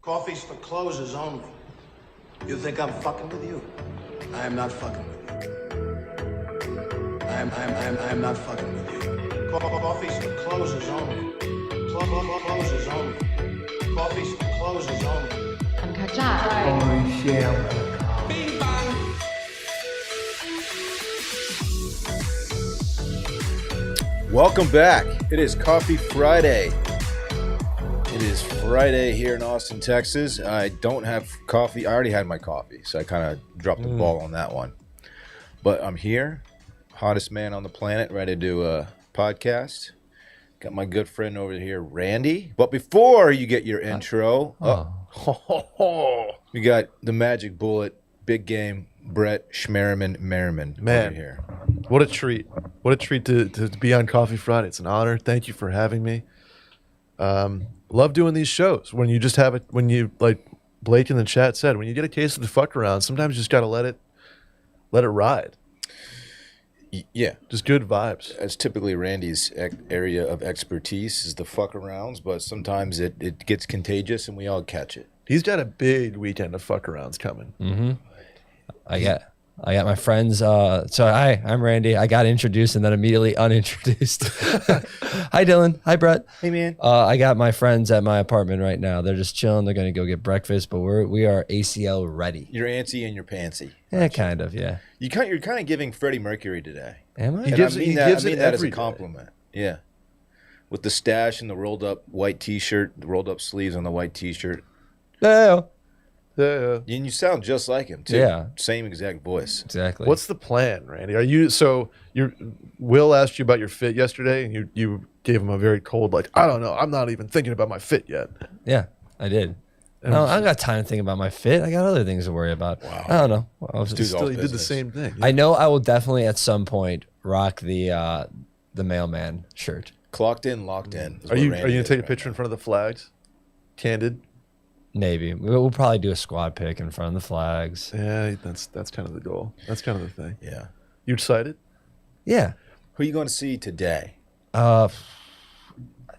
Coffee's for closers only. You think I'm fucking with you? I am not fucking with you. I am not fucking with you. Coffee's for closers only. Closers only. Coffee's for closers only. 很卡炸。 Welcome back. It is Coffee Friday. It is Friday here in Austin, Texas. I don't have coffee. I already had my coffee, so I kind of dropped the ball on that one. But I'm here, hottest man on the planet, ready to do a podcast. Got my good friend over here, Randy. But before you get your intro, we got the magic bullet, big game, Brett Merriman over here. What a treat. What a treat to be on Coffee Friday. It's an honor. Thank you for having me. Love doing these shows. When you just have it, when you, like Blake in the chat said, when you get a case of the fuck around, sometimes you just got to let it ride. Yeah. Just good vibes. That's typically Randy's area of expertise is the fuck arounds, but sometimes it gets contagious and we all catch it. He's got a big weekend of fuck arounds coming. Mm-hmm. I got my friends. So hi, I'm Randy. I got introduced and then immediately unintroduced. Hi, Dylan. Hi, Brett. Hey, man. I got my friends at my apartment right now. They're just chilling. They're gonna go get breakfast, but we are ACL ready. You're antsy and you're pantsy. Yeah, kind of. Yeah. You're kind of giving Freddie Mercury today. Am I? He gives it that as a every compliment. Yeah. With the stash and the rolled up white T-shirt, the rolled up sleeves on the white T-shirt. Yeah. Yeah. And you sound just like him too. Yeah. Same exact voice. Exactly. What's the plan, Randy? Will asked you about your fit yesterday, and you gave him a very cold, like, I don't know, I'm not even thinking about my fit yet. Yeah, I did. No, I don't got time to think about my fit. I got other things to worry about. Wow. I don't know. I was just, Still, you did the same thing. I know I will definitely at some point rock the mailman shirt. Clocked in, locked in. Are you gonna take a picture in front of the flags? Candid? Maybe we'll probably do a squad pick in front of the flags. Yeah, that's kind of the goal. That's kind of the thing. Yeah. You excited? Yeah. Who are you going to see today?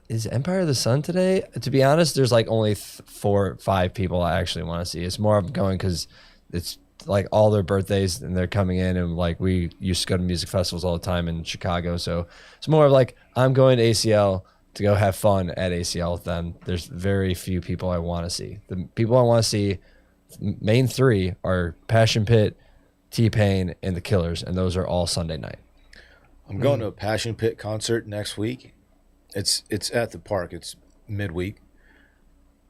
Is Empire of the Sun today? To be honest, there's like only 4 or 5 people I actually want to see. It's more of going because it's like all their birthdays and they're coming in, and like we used to go to music festivals all the time in Chicago, so it's more of like I'm going to ACL to go have fun at ACL with them. There's very few people I want to see. The people I want to see, main 3 are Passion Pit, T-Pain, and The Killers, and those are all Sunday night. I'm going to a Passion Pit concert next week. It's at the park. It's midweek.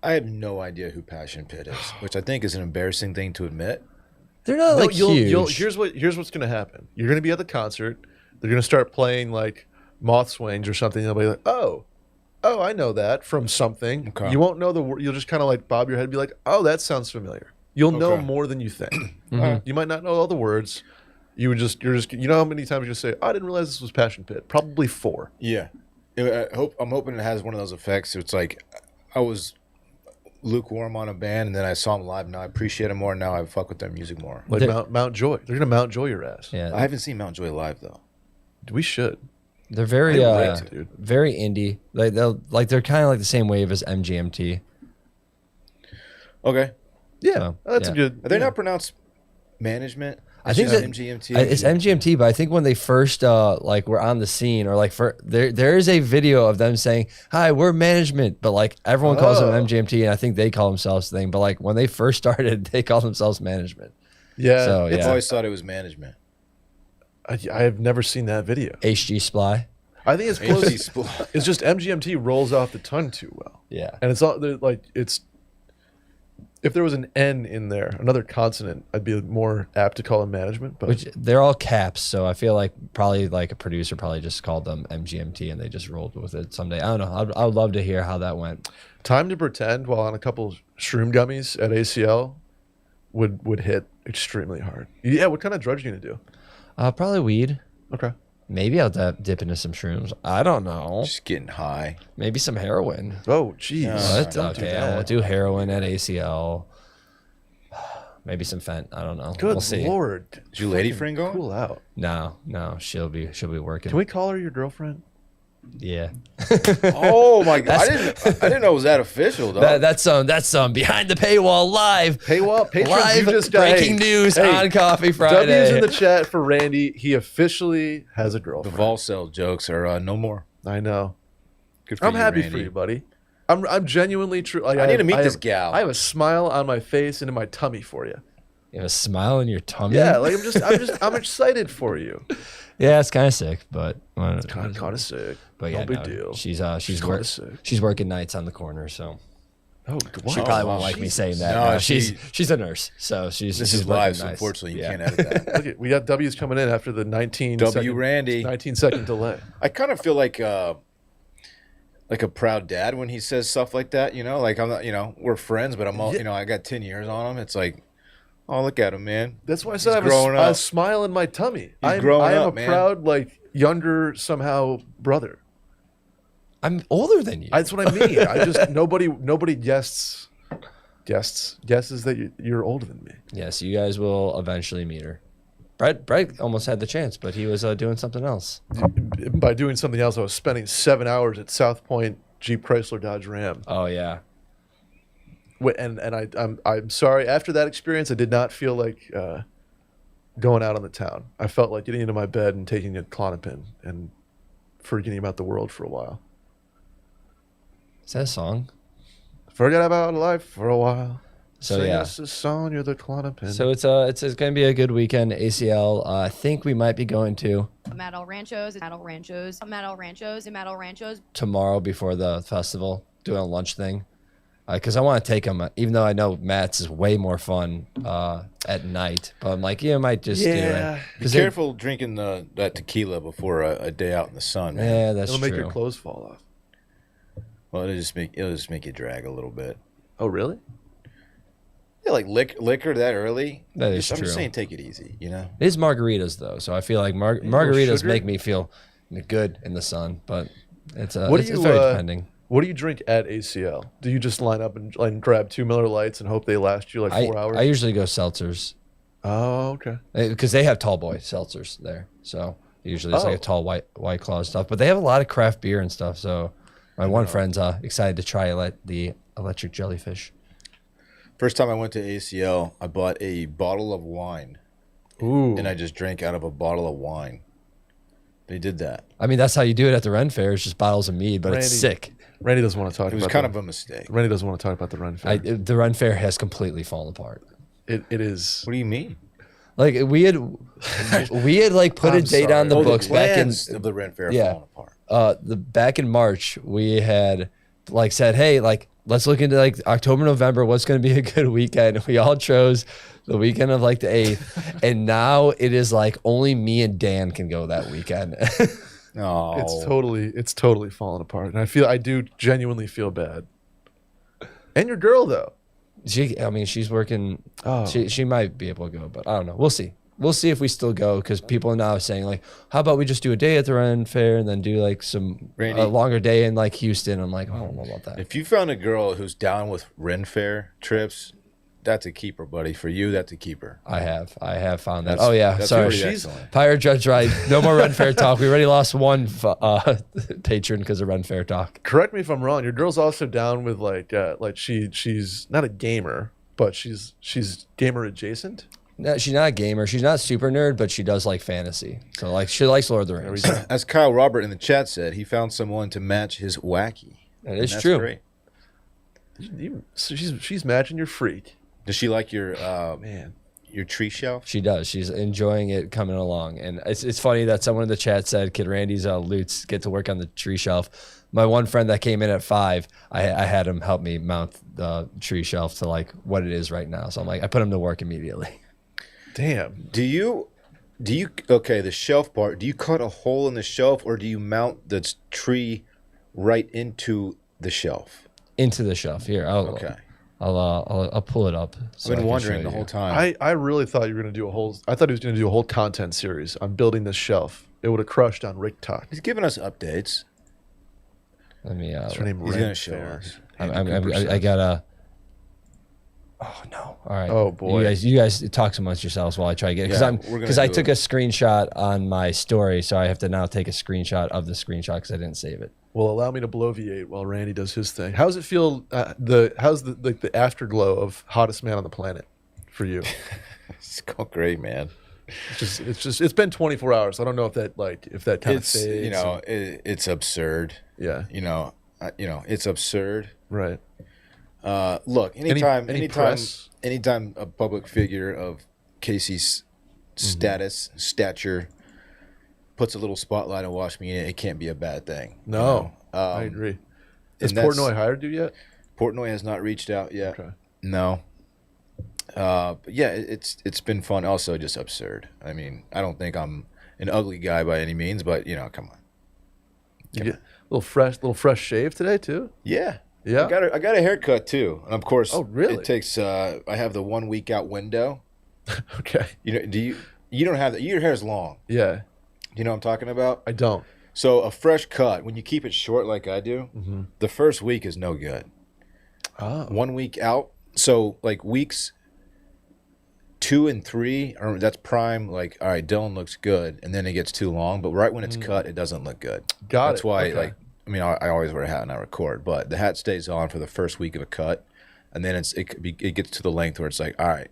I have no idea who Passion Pit is, which I think is an embarrassing thing to admit. They're not like huge. Here's what's gonna happen. You're gonna be at the concert. They're gonna start playing like Moth Swings or something. They'll be like, oh, I know that from something. Okay. You won't know the word. You'll just kind of like bob your head and be like, oh, that sounds familiar. You'll know more than you think. You might not know all the words. You're just you know how many times you say, oh, I didn't realize this was Passion Pit. Probably 4. Yeah. I'm hoping it has one of those effects. It's like I was lukewarm on a band, and then I saw them live. Now I appreciate them more. Now I fuck with their music more. Like Mount Joy. They're gonna Mount Joy your ass. Yeah. I haven't seen Mount Joy live though. We should. They're very dude. very indie. They're kind of like the same wave as MGMT. Okay. Yeah, So, that's yeah. a good. Are they not pronounced management? I think that MGMT. It's MGMT, but I think when they first were on the scene, or like there is a video of them saying, "Hi, we're management," but like everyone calls them MGMT, and I think they call themselves the thing. But like when they first started, they called themselves management. Yeah. So I've yeah, always thought it was management. I have never seen that video. HG Sply. I think it's close. Split. It's just MGMT rolls off the tongue too well. Yeah, And it's all like it's. If there was an N in there, another consonant, I'd be more apt to call them management. But which they're all caps, so I feel like probably like a producer probably just called them MGMT and they just rolled with it someday. I don't know. I would love to hear how that went. Time to Pretend while on a couple shroom gummies at ACL would hit extremely hard. Yeah, what kind of drugs are you gonna do? Probably weed. Okay. Maybe I'll dip into some shrooms. I don't know. Just getting high. Maybe some heroin. Oh, jeez. What? Don't do Okay, I that. won't do heroin at ACL. Maybe some fent. I don't know. Good We'll see. Lord. Is your lady friend going? Cool out. No, she'll be working. Can we call her your girlfriend? Yeah. Oh my god! I didn't know it was that official, though. That's some behind the paywall live. Paywall, patrons, Live you just got breaking news on Coffee Friday. W's in the chat for Randy. He officially has a the girlfriend. Volcel jokes are no more. I know. Good for I'm you, happy Randy. for you, buddy. I'm genuinely true. Like, I need to meet have- this gal. I have a smile on my face and in my tummy for you. You have a smile in your tummy. Yeah, like I'm excited for you. Yeah, it's kind of sick, but Kind of sick. But yeah, no big no, deal. She's kinda sick. she's working nights on the corner, so Oh, wow. she probably won't like me saying that. No, No, she's a nurse, so she's This she's is working live, so nights. unfortunately you Yeah. can't edit that. Look at, we got W's coming in after the 19 Randy. 19-second delay. I kind of feel like a proud dad when he says stuff like that. You know, like I'm not. You know, we're friends, but I'm all. Yeah. You know, I got 10 years on him. It's like, oh, look at him, man. That's why I said He's I have growing a up. smile in my tummy. I am growing a up, man. proud, like, younger somehow brother. I'm older than you. That's what I mean. I just nobody guesses that you're older than me. Yes, you guys will eventually meet her. Brett almost had the chance, but he was doing something else. By doing something else, I was spending 7 hours at South Point Jeep Chrysler Dodge Ram. Oh yeah. And I'm sorry. After that experience, I did not feel like going out on the town. I felt like getting into my bed and taking a Klonopin and forgetting about the world for a while. Is that a song? Forget about life for a while. So Sing yeah. us a song, you're the Klonopin. So it's going to be a good weekend. ACL. I think we might be going to Metal Ranchos, Metal Ranchos, Metal Ranchos, and Metal Ranchos. tomorrow before the festival, doing a lunch thing. Because I want to take him, even though I know Matt's is way more fun at night. But I'm like, yeah, I might just do it. Be careful drinking that tequila before a day out in the sun, man. Yeah, that's It'll true. make your clothes fall off. Well, it'll just make you drag a little bit. Oh, really? Yeah, like liquor that early. That is I'm just true. saying, take it easy. You know. It is margaritas though, so I feel like margaritas sugar? make me feel good in the sun. But it's What do it's you, very depending. What do you drink at ACL? Do you just line up and grab 2 Miller Lights and hope they last you like 4 hours? I usually go seltzers Oh, okay. because they have tall boy seltzers there. So usually it's like Oh. a tall white claw stuff. But they have a lot of craft beer and stuff. So my one friend's excited to try the electric jellyfish. First time I went to ACL, I bought a bottle of wine, Ooh. and I just drank out of a bottle of wine. They did that. I mean, that's how you do it at the Ren Fair. It's just bottles of mead, but it's Randy. sick. Randy doesn't want to talk It was about kind the, of a mistake. Randy doesn't want to talk about the run fair. The Ren Fair has completely fallen apart. It is. What do you mean? Like we had like put a I'm date sorry. on the Oh, books back in of the Ren Fair yeah. falling apart. Back in March, we had like said, hey, like let's look into like October, November. What's going to be a good weekend? We all chose the weekend of like the 8th, and now it is like only me and Dan can go that weekend. No, It's totally falling apart, and I do genuinely feel bad. And your girl though. She's working. Oh. She might be able to go, but I don't know. We'll see. We'll see if we still go because people are now saying like, how about we just do a day at the Ren Fair and then do like Randy. a longer day in like Houston? I'm like, I don't know about that. If you found a girl who's down with Ren Fair trips, that's a keeper, buddy. For you, that's a keeper. I have found that. That's- Oh yeah, that's sorry. pretty She's excellent. Pirate Judge right. No more Ren Fair talk. We already lost one patron because of Ren Fair talk. Correct me if I'm wrong. Your girl's also down with like she's not a gamer, but she's gamer adjacent. No, she's not a gamer. She's not a super nerd, but she does like fantasy. So like she likes Lord of the Rings. As Kyle Robert in the chat said, he found someone to match his wacky. That And is that's true. Great. So she's matching your freak. Does she like your Man. your tree shelf? She does. She's enjoying it coming along. And it's funny that someone in the chat said, Kid Randy's loots get to work on the tree shelf. My one friend that came in at 5, I had him help me mount the tree shelf to like what it is right now. So I'm like, I put him to work immediately. Damn. Do you okay, the shelf part, do you cut a hole in the shelf or do you mount the tree right into the shelf? Into the shelf. Here, Okay. I'll pull it up. so I've I been can wondering show the you. whole time. I really thought you were gonna do I thought he was gonna do a whole content series on building this shelf. It would have crushed on Rick Talk. He's giving us updates. Let me. What's her name? He's Ren going to show Fair. us. I gotta. Oh no! All right. Oh, boy. You guys talk amongst yourselves while I try to get it Yeah, we're gonna because I do took it. a screenshot on my story, so I have to now take a screenshot of the screenshot because I didn't save it. Well, allow me to bloviate while Randy does his thing. How's it feel? How's the afterglow of hottest man on the planet for you? It's going great, man. It's been 24 hours. I don't know if that kind of It's fades. it's absurd. Yeah. It's absurd. Right. Look, any press? anytime a public figure of Casey's stature puts a little spotlight on Wash Me In it can't be a bad thing. No, I agree. Has and that's- Portnoy hired you yet? Portnoy has not reached out yet. Okay. No. But yeah, it's been fun. Also, just absurd. I mean, I don't think I'm an ugly guy by any means, but come on. You get a little fresh shave today too. Yeah. Yeah? I got a haircut too, and of course, Oh, really? It takes. I have the 1 week out window. Okay. You don't have that? Your hair's long. Yeah, You know what I'm talking about? I don't. So a fresh cut, when you keep it short like I do, the first week is no good. Oh. 1 week out, so like weeks 2 and 3, that's prime. Like, all right, Dylan looks good, and then it gets too long. But right when it's cut, it doesn't look good. That's why, Okay. I always wear a hat when I record, but the hat stays on for the first week of a cut, and then it gets to the length where it's like, all right,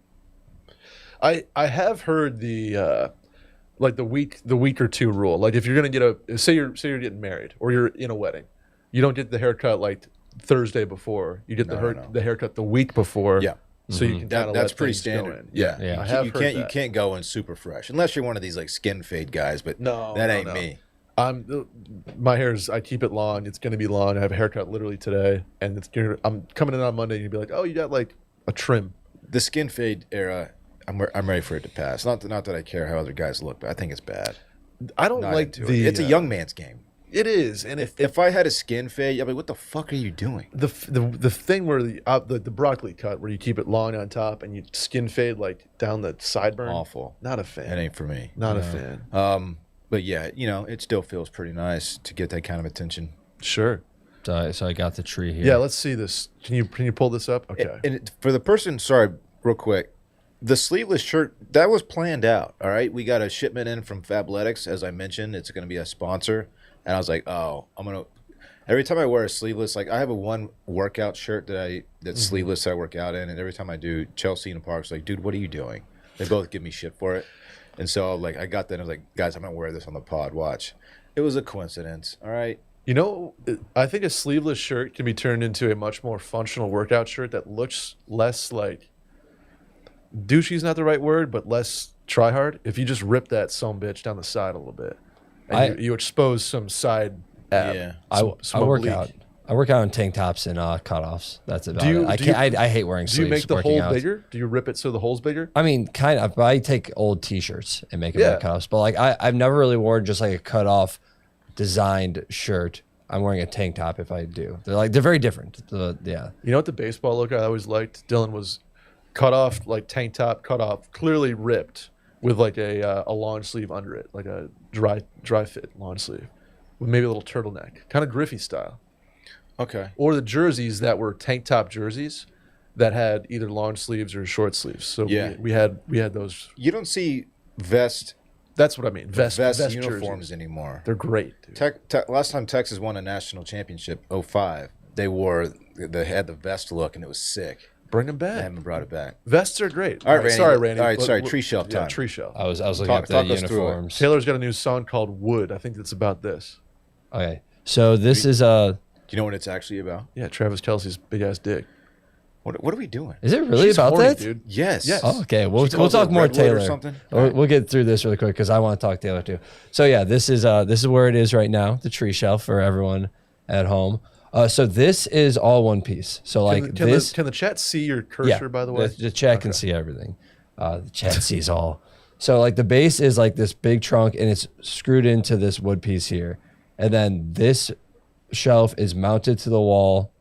I have heard the week or two rule. Like if you're gonna get say you're getting married or you're in a wedding, you don't get the haircut like Thursday before. You get the haircut the week before. Yeah. So you can kind of that's pretty things go standard. in. Yeah, Yeah. I have you heard can't that. you can't go in super fresh unless you're one of these like skin fade guys. But No, that no, ain't no. me. My hair's I keep it long. It's gonna be long. I have a haircut literally today, and I'm coming in on Monday. And you'd be like, oh, you got like a trim. The skin fade era, I'm ready for it to pass. Not that I care how other guys look, but I think it's bad. I don't Not like into the. it. It's a young man's game. It is, and If I had a skin fade, I'd be like, what the fuck are you doing? the thing where the broccoli cut where you keep it long on top and you skin fade like down the sideburn. Awful. Not a fan. That ain't for me. Not a fan. But yeah, it still feels pretty nice to get that kind of attention. Sure. So I got the tree here. Yeah. Let's see this. Can you pull this up? Okay. For the person, sorry, real quick, the sleeveless shirt, that was planned out, all right? We got a shipment in from Fabletics, as I mentioned. It's going to be a sponsor. And I was like, oh, every time I wear a sleeveless, like I have a one workout shirt that's sleeveless that I work out in. And every time I do, Chelsea in the park's like, dude, what are you doing? They both give me shit for it. And so like I got that and I was like, guys, I'm going to wear this on the pod. Watch. It was a coincidence, all right? I think a sleeveless shirt can be turned into a much more functional workout shirt that looks less like douchey's not the right word, but less try hard. If you just rip that bitch down the side a little bit, and you expose some side ab. Yeah. I work out. I work out in tank tops and cutoffs. That's about it. I hate wearing sleeves. Do you make the working hole out. bigger? Do you rip it so the hole's bigger? I mean, kind of. But I take old T-shirts and make them into cutoffs. But like, I've never really worn just like a cutoff designed shirt. I'm wearing a tank top if I do. They're very different. Yeah. You know what the baseball look I always liked? Dylan was cut off like tank top, cut off, clearly ripped with like a long sleeve under it, like a dry fit long sleeve with maybe a little turtleneck, kind of Griffey style. Okay. Or the jerseys that were tank top jerseys that had either long sleeves or short sleeves. So Yeah. we had those. You don't see vest That's what I mean. Vest uniforms jerseys. anymore. They're great, dude. Last time Texas won a national championship, 05, they had the vest look and it was sick. Bring them They back. haven't brought it back. Vests are great. All right, Randy. Sorry, Randy. All right, but- sorry. Tree shelf Yeah, time. tree shelf. I was looking Talk at the us through it. uniforms. Taylor's got a new song called Wood. I think it's about this. Okay. So this is Do you know what it's actually about? Yeah, Travis Kelce's big ass dick. What are we doing? Is it really She's about horny, that? dude. Yes. Yes. Oh, okay. We'll calls talk it more Redwood or Taylor. something? We'll get through this really quick because I want to talk Taylor too. So yeah, this is where it is right now, the tree shelf for everyone at home. So this is all one piece. So like Can this. the chat see your cursor, by the way? The chat can see everything. The chat sees all. So like the base is like this big trunk and it's screwed into this wood piece here. And then this shelf is mounted to the wall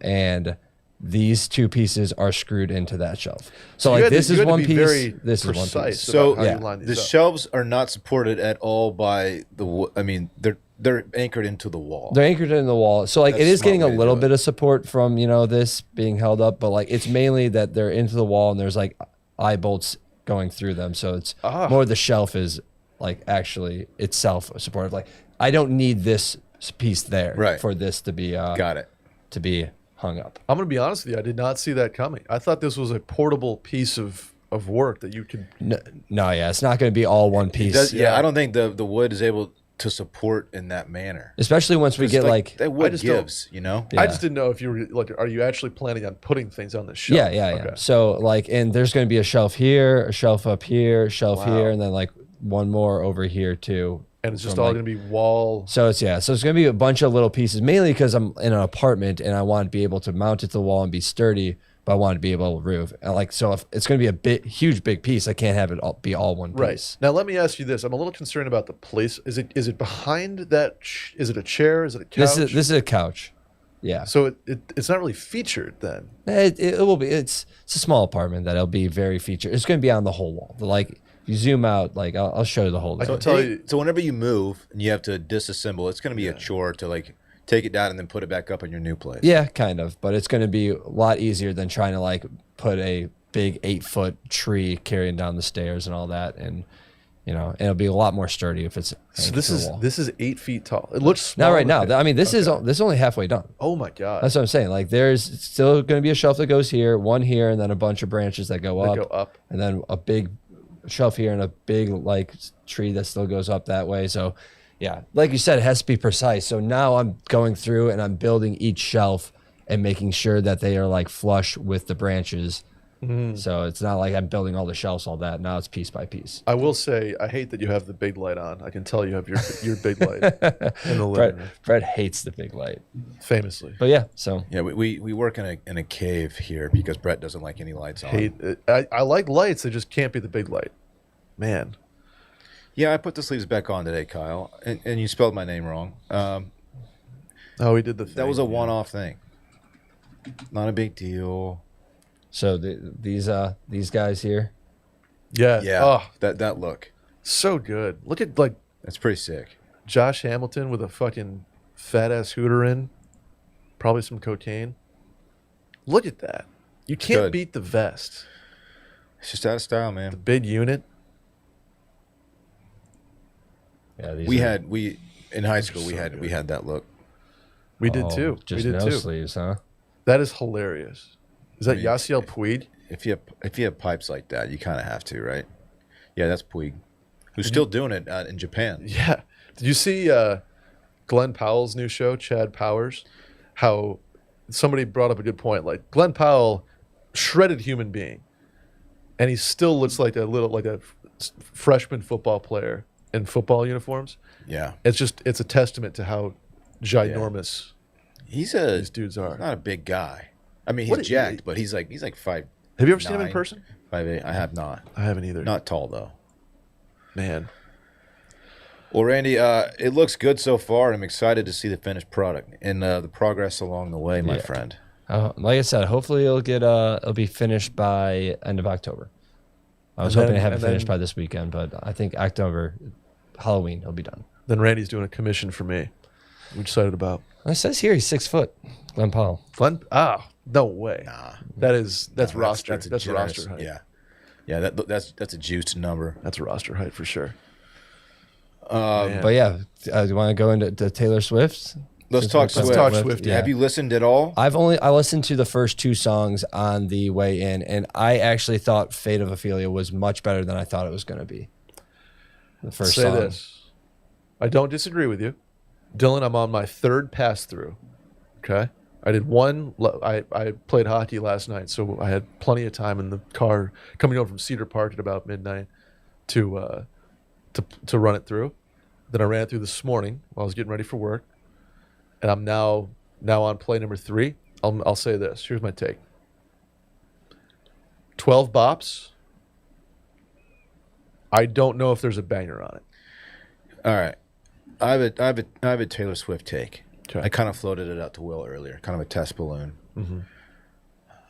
and these two pieces are screwed into that shelf. So you like had to- this you is had to one be piece. very This is one precise piece. about So how you line the these up. shelves are not supported at all by the. I mean, they're anchored into the wall. They're anchored in the wall. So like That's it a is smart getting a way to little do it. bit of support from, this being held up, but like it's mainly that they're into the wall and there's like eye bolts going through them. So it's more the shelf is like actually itself supportive. Like I don't need this piece there for this to be Got it. to be hung up. I'm going to be honest with you. I did not see that coming. I thought this was a portable piece of work that you could. No, yeah, it's not going to be all one piece. I don't think the wood is able to support in that manner. Especially once we get like that wood just gives, Yeah. I just didn't know if you were like, are you actually planning on putting things on the shelf? Yeah. Okay. So like, and there's going to be a shelf here, a shelf up here, a shelf here, and then like one more over here too. And it's just all going to be wall. So it's so it's going to be a bunch of little pieces, mainly because I'm in an apartment and I want to be able to mount it to the wall and be sturdy, but I want to be able to roof. And like, so if it's going to be a huge big piece, I can't have it be all one piece. Right. Now let me ask you this. I'm a little concerned about the place. Is it behind that? Is it a chair? Is it a couch? This is a couch. Yeah. So it's not really featured then. It will be. It's a small apartment that it'll be very featured. It's going to be on the whole wall. But like, if you zoom out, like I'll show you the whole thing. So whenever you move and you have to disassemble, it's going to be a chore to like take it down and then put it back up in your new place. Yeah, kind of. But it's going to be a lot easier than trying to like put a big 8-foot tree carrying down the stairs and all that. And it'll be a lot more sturdy if it's. So this is 8 feet tall. It looks small. Not right now. I mean, this is only halfway done. Oh my god. That's what I'm saying. Like there's still going to be a shelf that goes here, one here, and then a bunch of branches that go up, and then a big shelf here and a big like tree that still goes up that way. So yeah, like you said, it has to be precise. So now I'm going through and I'm building each shelf and making sure that they are like flush with the branches. So it's not like I'm building all the shelves, all that. Now it's piece by piece. I will say, I hate that you have the big light on. I can tell you have your big light in the living room. Brett hates the big light, famously. But yeah, so yeah, we work in a cave here because Brett doesn't like any lights on. Hate it. I like lights. They just can't be the big light, man. Yeah, I put the sleeves back on today, Kyle, and you spelled my name wrong. Oh, we did the thing. That was a one-off thing. Not a big deal. So these guys here. Yeah. Yeah. Oh, that look. So good. Look at like That's pretty sick. Josh Hamilton with a fucking fat ass hooter in, probably some cocaine. Look at that. You can't good. beat the vest. It's just out of style, man. The big unit. Yeah, we in high school we had that look. We did too. Just we did no too. sleeves, huh? That is hilarious. Is that Yasiel Puig? If you have pipes like that, you kind of have to, right? Yeah, that's Puig, who's still doing it in Japan. Yeah. Did you see Glenn Powell's new show, Chad Powers? How somebody brought up a good point. Like Glenn Powell, shredded human being, and he still looks like a freshman football player in football uniforms. Yeah, It's a testament to how ginormous these dudes are. He's not a big guy. I mean, he's jacked, but he's like 5'9". Have you ever seen him in person? 5'8". I have not. I haven't either. Not tall though. Man. Well, Randy, it looks good so far. I'm excited to see the finished product and the progress along the way, my friend. Like I said, hopefully it'll be finished by end of October. I was hoping to have it finished by this weekend, but I think October, Halloween, it'll be done. Then Randy's doing a commission for me. I'm excited about. It says here he's 6 foot, Glenn Powell. Fun? No way. Nah, That's roster. That's That's generous, roster height. Yeah. That's a juiced number. That's roster height for sure. But yeah, do you want to go into Taylor Swift? Let's talk Swift. Yeah. Have you listened at all? I listened to the first 2 songs on the way in, and I actually thought "Fate of Ophelia" was much better than I thought it was going to be. The first Say song. this. I don't disagree with you, Dylan. I'm on my 3rd pass through. Okay, I did one. I played hockey last night, so I had plenty of time in the car coming home from Cedar Park at about midnight to run it through. Then I ran it through this morning while I was getting ready for work. And I'm now on play number 3. I'll say this. Here's my take. 12 bops. I don't know if there's a banger on it. All right. I have a Taylor Swift take. Okay. I kind of floated it out to Will earlier, kind of a test balloon.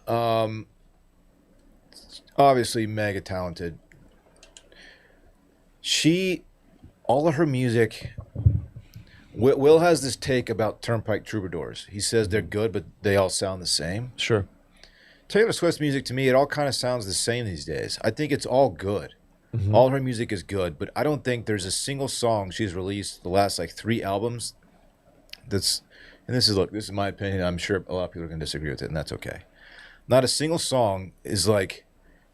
Mm-hmm. Obviously mega talented. All of her music Will has this take about Turnpike Troubadours. He says they're good, but they all sound the same. Sure. Taylor Swift's music, to me, it all kind of sounds the same these days. I think it's all good. All her music is good, but I don't think there's a single song she's released the last like 3 albums that's, and this is my opinion. I'm sure a lot of people are going to disagree with it, and that's okay. Not a single song is like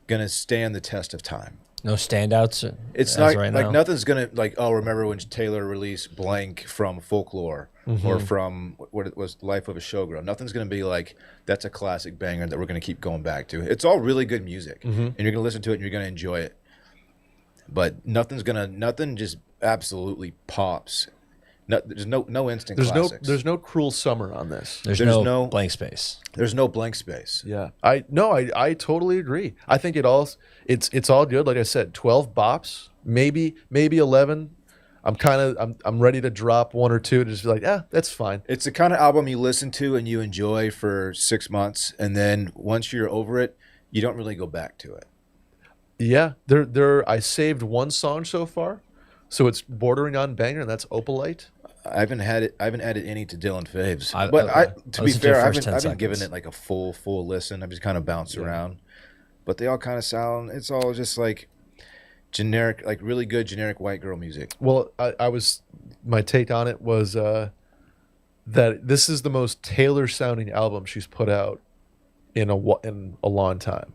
going to stand the test of time. No standouts. It's as not right like now? nothing's gonna like, oh, remember when Taylor released blank from Folklore or from what it was, Life of a Showgirl. Nothing's gonna be like, that's a classic banger that we're gonna keep going back to. It's all really good music, and you're gonna listen to it and you're gonna enjoy it. But nothing just absolutely pops. There's no instant classics. There's no Cruel Summer on this. There's there's no, no- blank space. There's no blank space. Yeah, I totally agree. I think it's all good. Like I said, 12 bops, maybe 11. I'm ready to drop 1 or 2 to just be like, that's fine. It's the kind of album you listen to and you enjoy for 6 months, and then once you're over it, you don't really go back to it. Yeah, I saved 1 song so far, so it's bordering on banger, and that's Opalite. I haven't added any to Dylan Faves, To to be listen to fair, the I first 10 haven't given seconds. it like a full listen. I've just kind of bounced around, but they all kind of sound. It's all just like generic, like really good generic white girl music. Well, my take on it was that this is the most Taylor sounding album she's put out in a long time,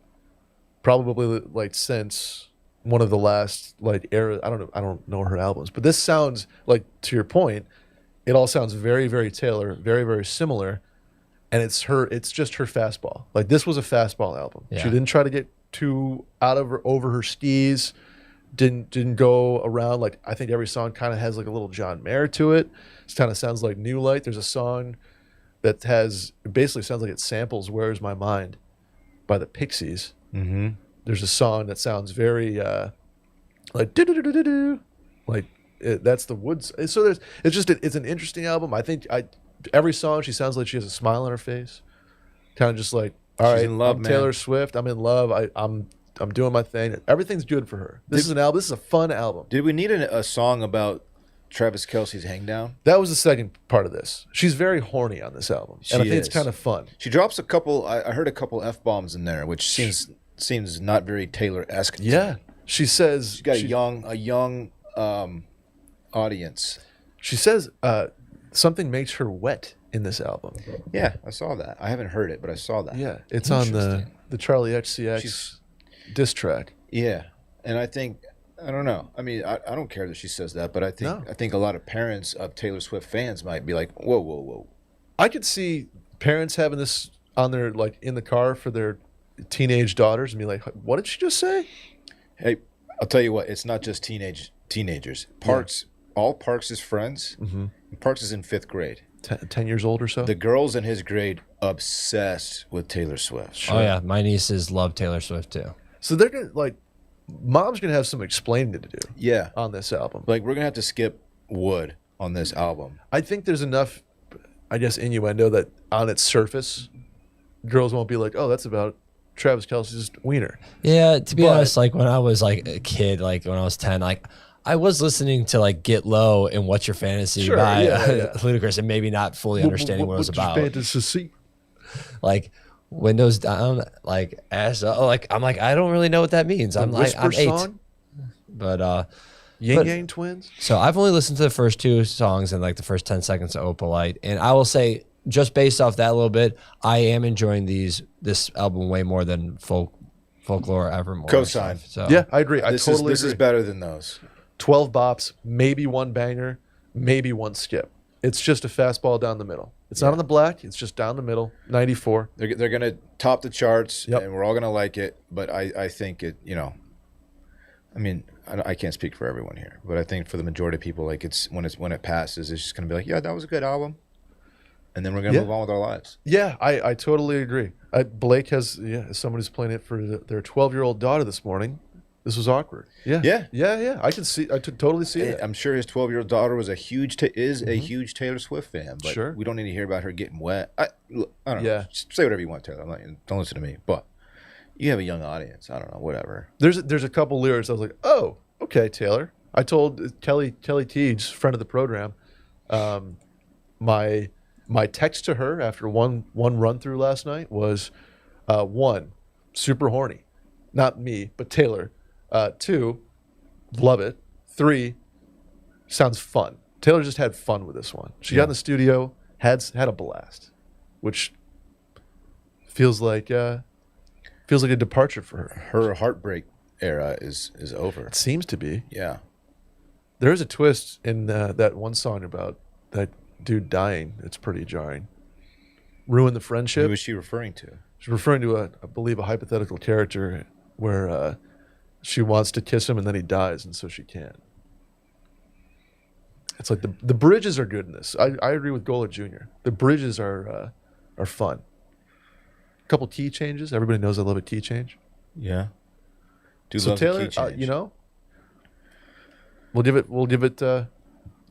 probably like since one of the last like era. I don't know her albums, but this sounds like, to your point, it all sounds very, very Taylor, very, very similar, and it's just her fastball. Like, this was a fastball album. Yeah. She didn't try to get too over her skis. Didn't go around. Like, I think every song kind of has like a little John Mayer to it. It kind of sounds like New Light. There's a song that basically sounds like it samples "Where's My Mind" by the Pixies. Mm-hmm. There's a song that sounds very like do-do-do-do-do-do, like that's the Woods. So it's an interesting album. I think every song she sounds like she has a smile on her face, kind of just like, all She's right, in love, I'm man. Taylor Swift. I'm in love. I'm doing my thing. Everything's good for her. This is an album. This is a fun album. Did we need a song about Travis Kelce's Hangdown? That was the second part of this. She's very horny on this album, and I She think it's is. kind of fun. She drops a couple. I heard a couple F-bombs in there, which seems not very Taylor-esque. Yeah, she says She's got a young audience. She says something makes her wet in this album. Yeah, I saw that. I haven't heard it, but I saw that. Yeah, it's on the Charlie XCX She's- diss track. Yeah, and I don't know. I mean, I don't care that she says that, but I think a lot of parents of Taylor Swift fans might be like, whoa. I could see parents having this on their, like, in the car for their teenage daughters and be like, what did she just say? Hey, I'll tell you what. It's not just teenagers. All Parks' friends. Mm-hmm. Parks is in 5th grade. 10 years old or so? The girls in his grade obsessed with Taylor Swift. Oh yeah, my nieces love Taylor Swift too. So they're going to, like, mom's going to have some explaining to do Yeah, on this album. like we're gonna have to skip Wood on this album. I think there's enough, I guess, innuendo that on its surface, girls won't be like, oh, that's about Travis Kelce's wiener. Yeah, to be But- honest, like when I was like a kid, like when I was 10, like I was listening to like Get Low and What's Your Fantasy Sure, by yeah. Ludacris and maybe not fully understanding what it was What's your about. fantasy? Like Windows down, like ass up. Like I'm like, I don't really know what that means. I'm like, Whisper I'm 8. song? But Yin But- Yang Twins? so I've only listened to the first 2 songs and like the first 10 seconds of Opalite. And I will say, just based off that a little bit, I am enjoying this album way more than Folklore Evermore. Cosign. stuff. So Yeah, I agree. I This totally is agree. better than those. 12 bops, maybe 1 banger, maybe 1 skip. It's just a fastball down the middle. It's not on the black. It's just down the middle. 94. They're gonna top the charts, Yep. and we're all gonna like it. But I think it. I mean, I can't speak for everyone here, but I think for the majority of people, like when it passes, it's just gonna be like, yeah, that was a good album, and then we're gonna Yeah. move on with our lives. Yeah, I totally agree. Blake has, as someone who's playing it for their 12-year-old daughter this morning, this was awkward. Yeah. Yeah. I totally see it. I'm sure his 12-year-old daughter was a huge Taylor Swift fan, but Sure. we don't need to hear about her getting wet. I don't know. Yeah. Just say whatever you want, Taylor. Don't listen to me. But you have a young audience. I don't know. Whatever. There's a couple lyrics I was like, oh, okay, Taylor. I told Kelly Teague, friend of the program, My text to her after one run through last night was, 1, super horny, not me but Taylor. 2, love it. 3, sounds fun. Taylor just had fun with this one. She got in the studio, had a blast, which feels like a departure for her. Her heartbreak era is over. It seems to be. Yeah. There is a twist in that one song about that dude dying. It's pretty jarring. Ruin the friendship. Who was she referring to? She's referring to I believe, a hypothetical character where she wants to kiss him and then he dies, and so she can't. It's like the bridges are good in this. I agree with Gola Jr. The bridges are fun. A couple key changes. Everybody knows I love a key change. Yeah. So love Taylor, the key change. we'll give it.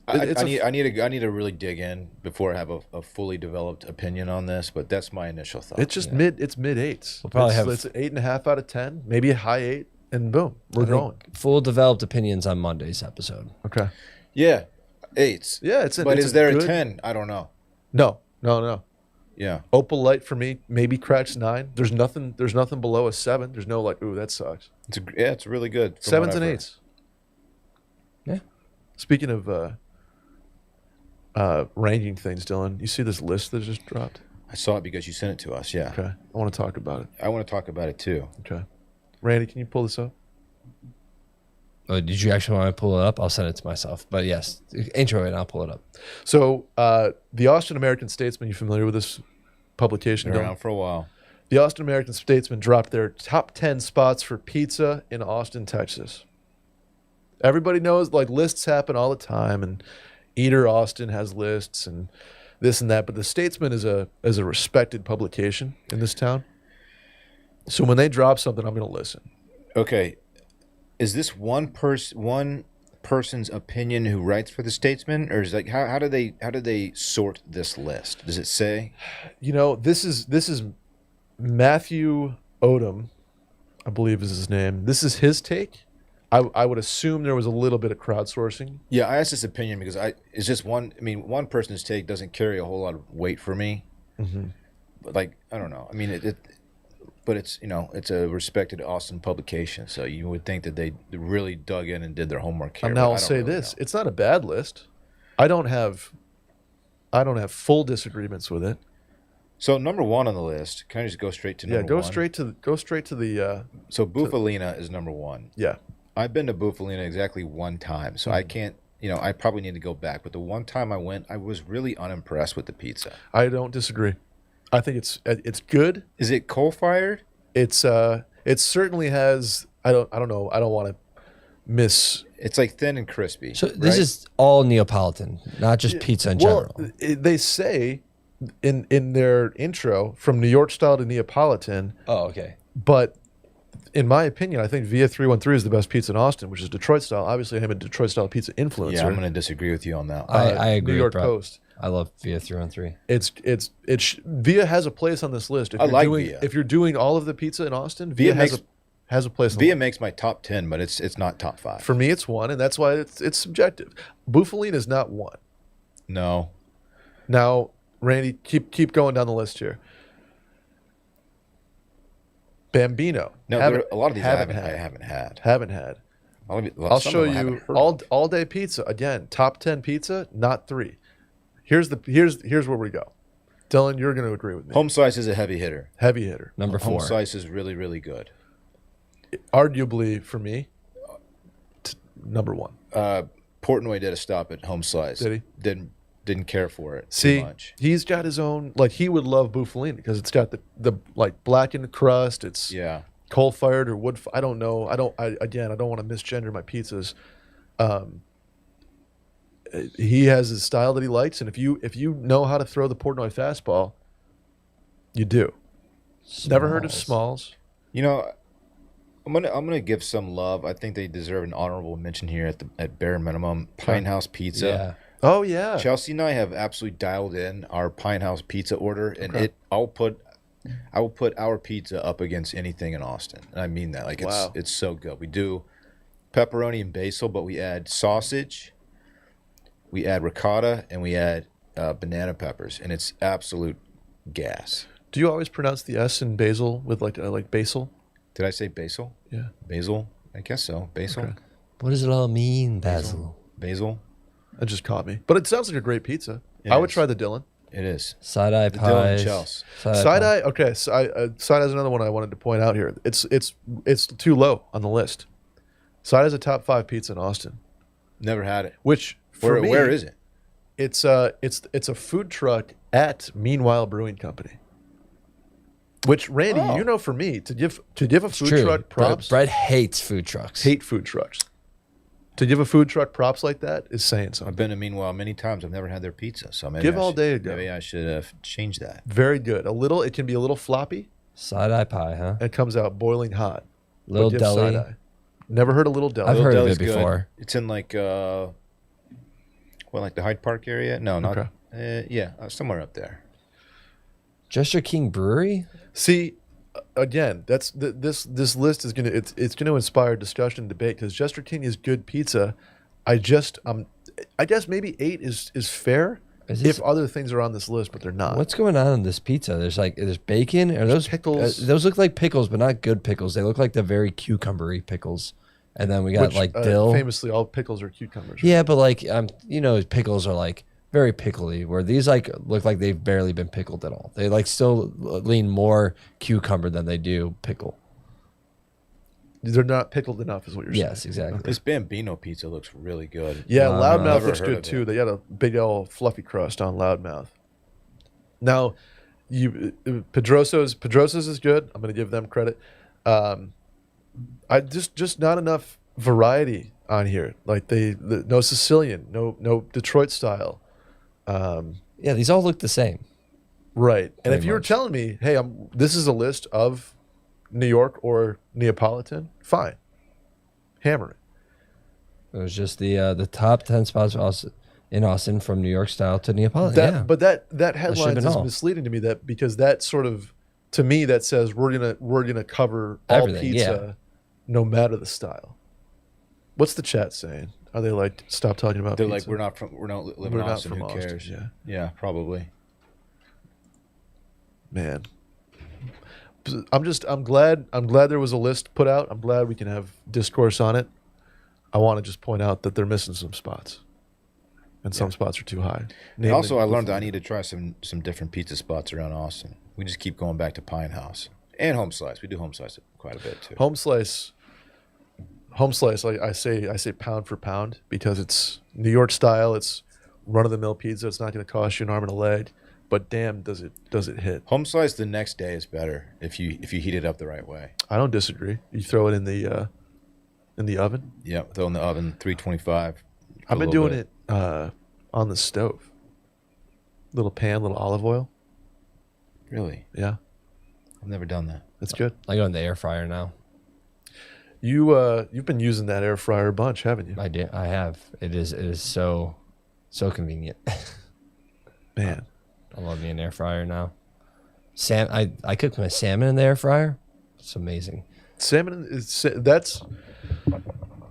I need to really dig in before I have a fully developed opinion on this, but that's my initial thought. It's just mid 8s. We'll probably have it's 8.5 out of 10, maybe a high 8, and boom, we're going. Full developed opinions on Monday's episode. Okay. Yeah, 8s. Yeah, but is there good, a 10? I don't know. No. Yeah. Opal Light for me maybe cracks 9. There's nothing below a 7. There's no like, ooh, that sucks. It's really good. 7s and 8s. Yeah. Speaking of ranking things, Dylan, you see this list that just dropped? I saw it because you sent it to us. Yeah. Okay. I want to talk about it. I want to talk about it too. Okay. Randy, can you pull this up? Oh, did you actually want to pull it up? I'll send it to myself. But yes, intro it and I'll pull it up. So the Austin American Statesman, you familiar with this publication? Been Dylan? around for a while. The Austin American Statesman dropped their top 10 spots for pizza in Austin, Texas. Everybody knows, like, lists happen all the time, and Eater Austin has lists and this and that, but the Statesman is a respected publication in this town. So when they drop something, I'm going to listen. Okay. Is this one person's opinion who writes for the Statesman, or is like how do they sort this list? Does it say? This is Matthew Odom, I believe is his name. This is his take. I would assume there was a little bit of crowdsourcing. Yeah, I asked this opinion because it's just one. I mean, one person's take doesn't carry a whole lot of weight for me. Mm-hmm. But like, I don't know. I mean, but it's it's a respected Austin publication, so you would think that they really dug in and did their homework here. And now I'll say this: it's not a bad list. I don't have full disagreements with it. So number 1 on the list. Can I just go straight to number 1? Yeah, go straight to the. So Bufalina is number 1. Yeah. I've been to Bufalina exactly one time, so I can't. I probably need to go back. But the one time I went, I was really unimpressed with the pizza. I don't disagree. I think it's good. Is it coal fired? It certainly has. I don't know. I don't want to miss. It's like thin and crispy. So this is all Neapolitan, not just pizza in general. They say in their intro from New York style to Neapolitan. Oh, okay. But in my opinion, I think Via 313 is the best pizza in Austin, which is Detroit style. Obviously, I'm a Detroit style pizza influencer. Yeah, I'm going to disagree with you on that. I agree. New York bro. Post. I love Via 313. Via has a place on this list. If you're doing all of the pizza in Austin, Via has a place. Via makes my top 10, but it's not top 5. For me, it's 1, and that's why it's subjective. Bufalina is not 1. No. Now, Randy, keep going down the list here. Bambino. No, a lot of these I haven't had. Haven't had. I'll show you all day pizza again. Top 10 pizza, not 3. Here's where we go. Dylan, you're going to agree with me. Home Slice is a heavy hitter. Heavy hitter. Number 4. Home Slice is really, really good. Arguably for me, number 1. Portnoy did a stop at Home Slice. Did he? Didn't care for it too much. He's got his own, like, he would love Bufalina because it's got the like blackened crust. It's coal fired or wood. I don't know. I don't want to misgender my pizzas. He has his style that he likes, and if you know how to throw the Portnoy fastball, you do. Smalls. Never heard of Smalls. I'm gonna give some love. I think they deserve an honorable mention here at bare minimum. Pine House Pizza. Yeah. Oh yeah. Chelsea and I have absolutely dialed in our Pine House Pizza order, and I will put our pizza up against anything in Austin, and I mean that. Like it's so good. We do pepperoni and basil, but we add sausage. we add ricotta, and we add banana peppers, and it's absolute gas. Do you always pronounce the S in basil with like basil? Did I say basil? Yeah. Basil? I guess so. Basil? Okay. What does it all mean, Basil? Basil? That just caught me. But it sounds like a great pizza. It I would is. try the Dylan. It is. Side-eye The Dylan pies. Chels. Side eye. Okay, side eye is another one I wanted to point out here. It's too low on the list. Side eye is a top 5 pizza in Austin. Never had it. Which for Where, me, where is it? It's a food truck at Meanwhile Brewing Company. Which Randy, you know, for me to give a food True. truck props, Brett hates food trucks. hate food trucks. To give a food truck props like that is saying something. I've been to Meanwhile many times. I've never had their pizza, so maybe Give I all should- day a go. Maybe I should change that. Very good. It can be a little floppy. Side-eye pie, huh? And it comes out boiling hot. Little But give deli. side-eye. Never heard of Little Deli. I've heard of Deli's it before. Good. It's in like like the Hyde Park area? No, not. Okay. Somewhere up there. Jester King Brewery? See, again, that's this list is gonna it's gonna inspire discussion and debate because Jester King is good pizza. I guess maybe 8 is fair Is this- if other things are on this list, but they're not. What's going on in this pizza? There's bacon. Are those pickles. those look like pickles, but not good pickles. They look like the very cucumbery pickles. And then we got Which, like dill. famously, all pickles are cucumbers. Yeah, but like pickles are like very pickly. Where these like look like they've barely been pickled at all. They like still lean more cucumber than they do pickle. They're not pickled enough, is what you're saying. Yes, exactly. This Bambino pizza looks really good. Yeah, Loudmouth Never looks heard good of too. it. They got a big old fluffy crust on Loudmouth. Now, Pedrosa's is good. I'm going to give them credit. I just not enough variety on here. Like no Sicilian, no Detroit style. Yeah, these all look the same. Right. And Pretty if you were much. telling me, hey, this is a list of New York or Neapolitan, fine. Hammer it. It was just the top 10 spots in Austin from New York style to Neapolitan. But that headline been is all. misleading to me because that sort of to me that says we're gonna cover all Everything, pizza no matter the style. What's the chat saying? Are they like stop talking about They're pizza? like we're not living We're in not Austin. from Who Austin, cares? yeah. Yeah, probably. Man. I'm glad there was a list put out. I'm glad we can have discourse on it. I want to just point out that they're missing some spots. And some spots are too high. And Namely, also, I learned that I need to try some different pizza spots around Austin. We just keep going back to Pine House and Home Slice. We do Home Slice quite a bit too. Home slice, like I say pound for pound because it's New York style. It's run of the mill pizza. It's not going to cost you an arm and a leg, but damn, does it hit? Home Slice the next day is better if you heat it up the right way. I don't disagree. You throw it in the oven. Yeah, throw in the oven 325. I've been doing it on the stove. Little pan, little olive oil. Really? Yeah, I've never done that. it's good. I go in the air fryer now. You've been using that air fryer a bunch, haven't you? I have. It is so convenient. Man, I love me an air fryer now. I cook my salmon in the air fryer. It's amazing. salmon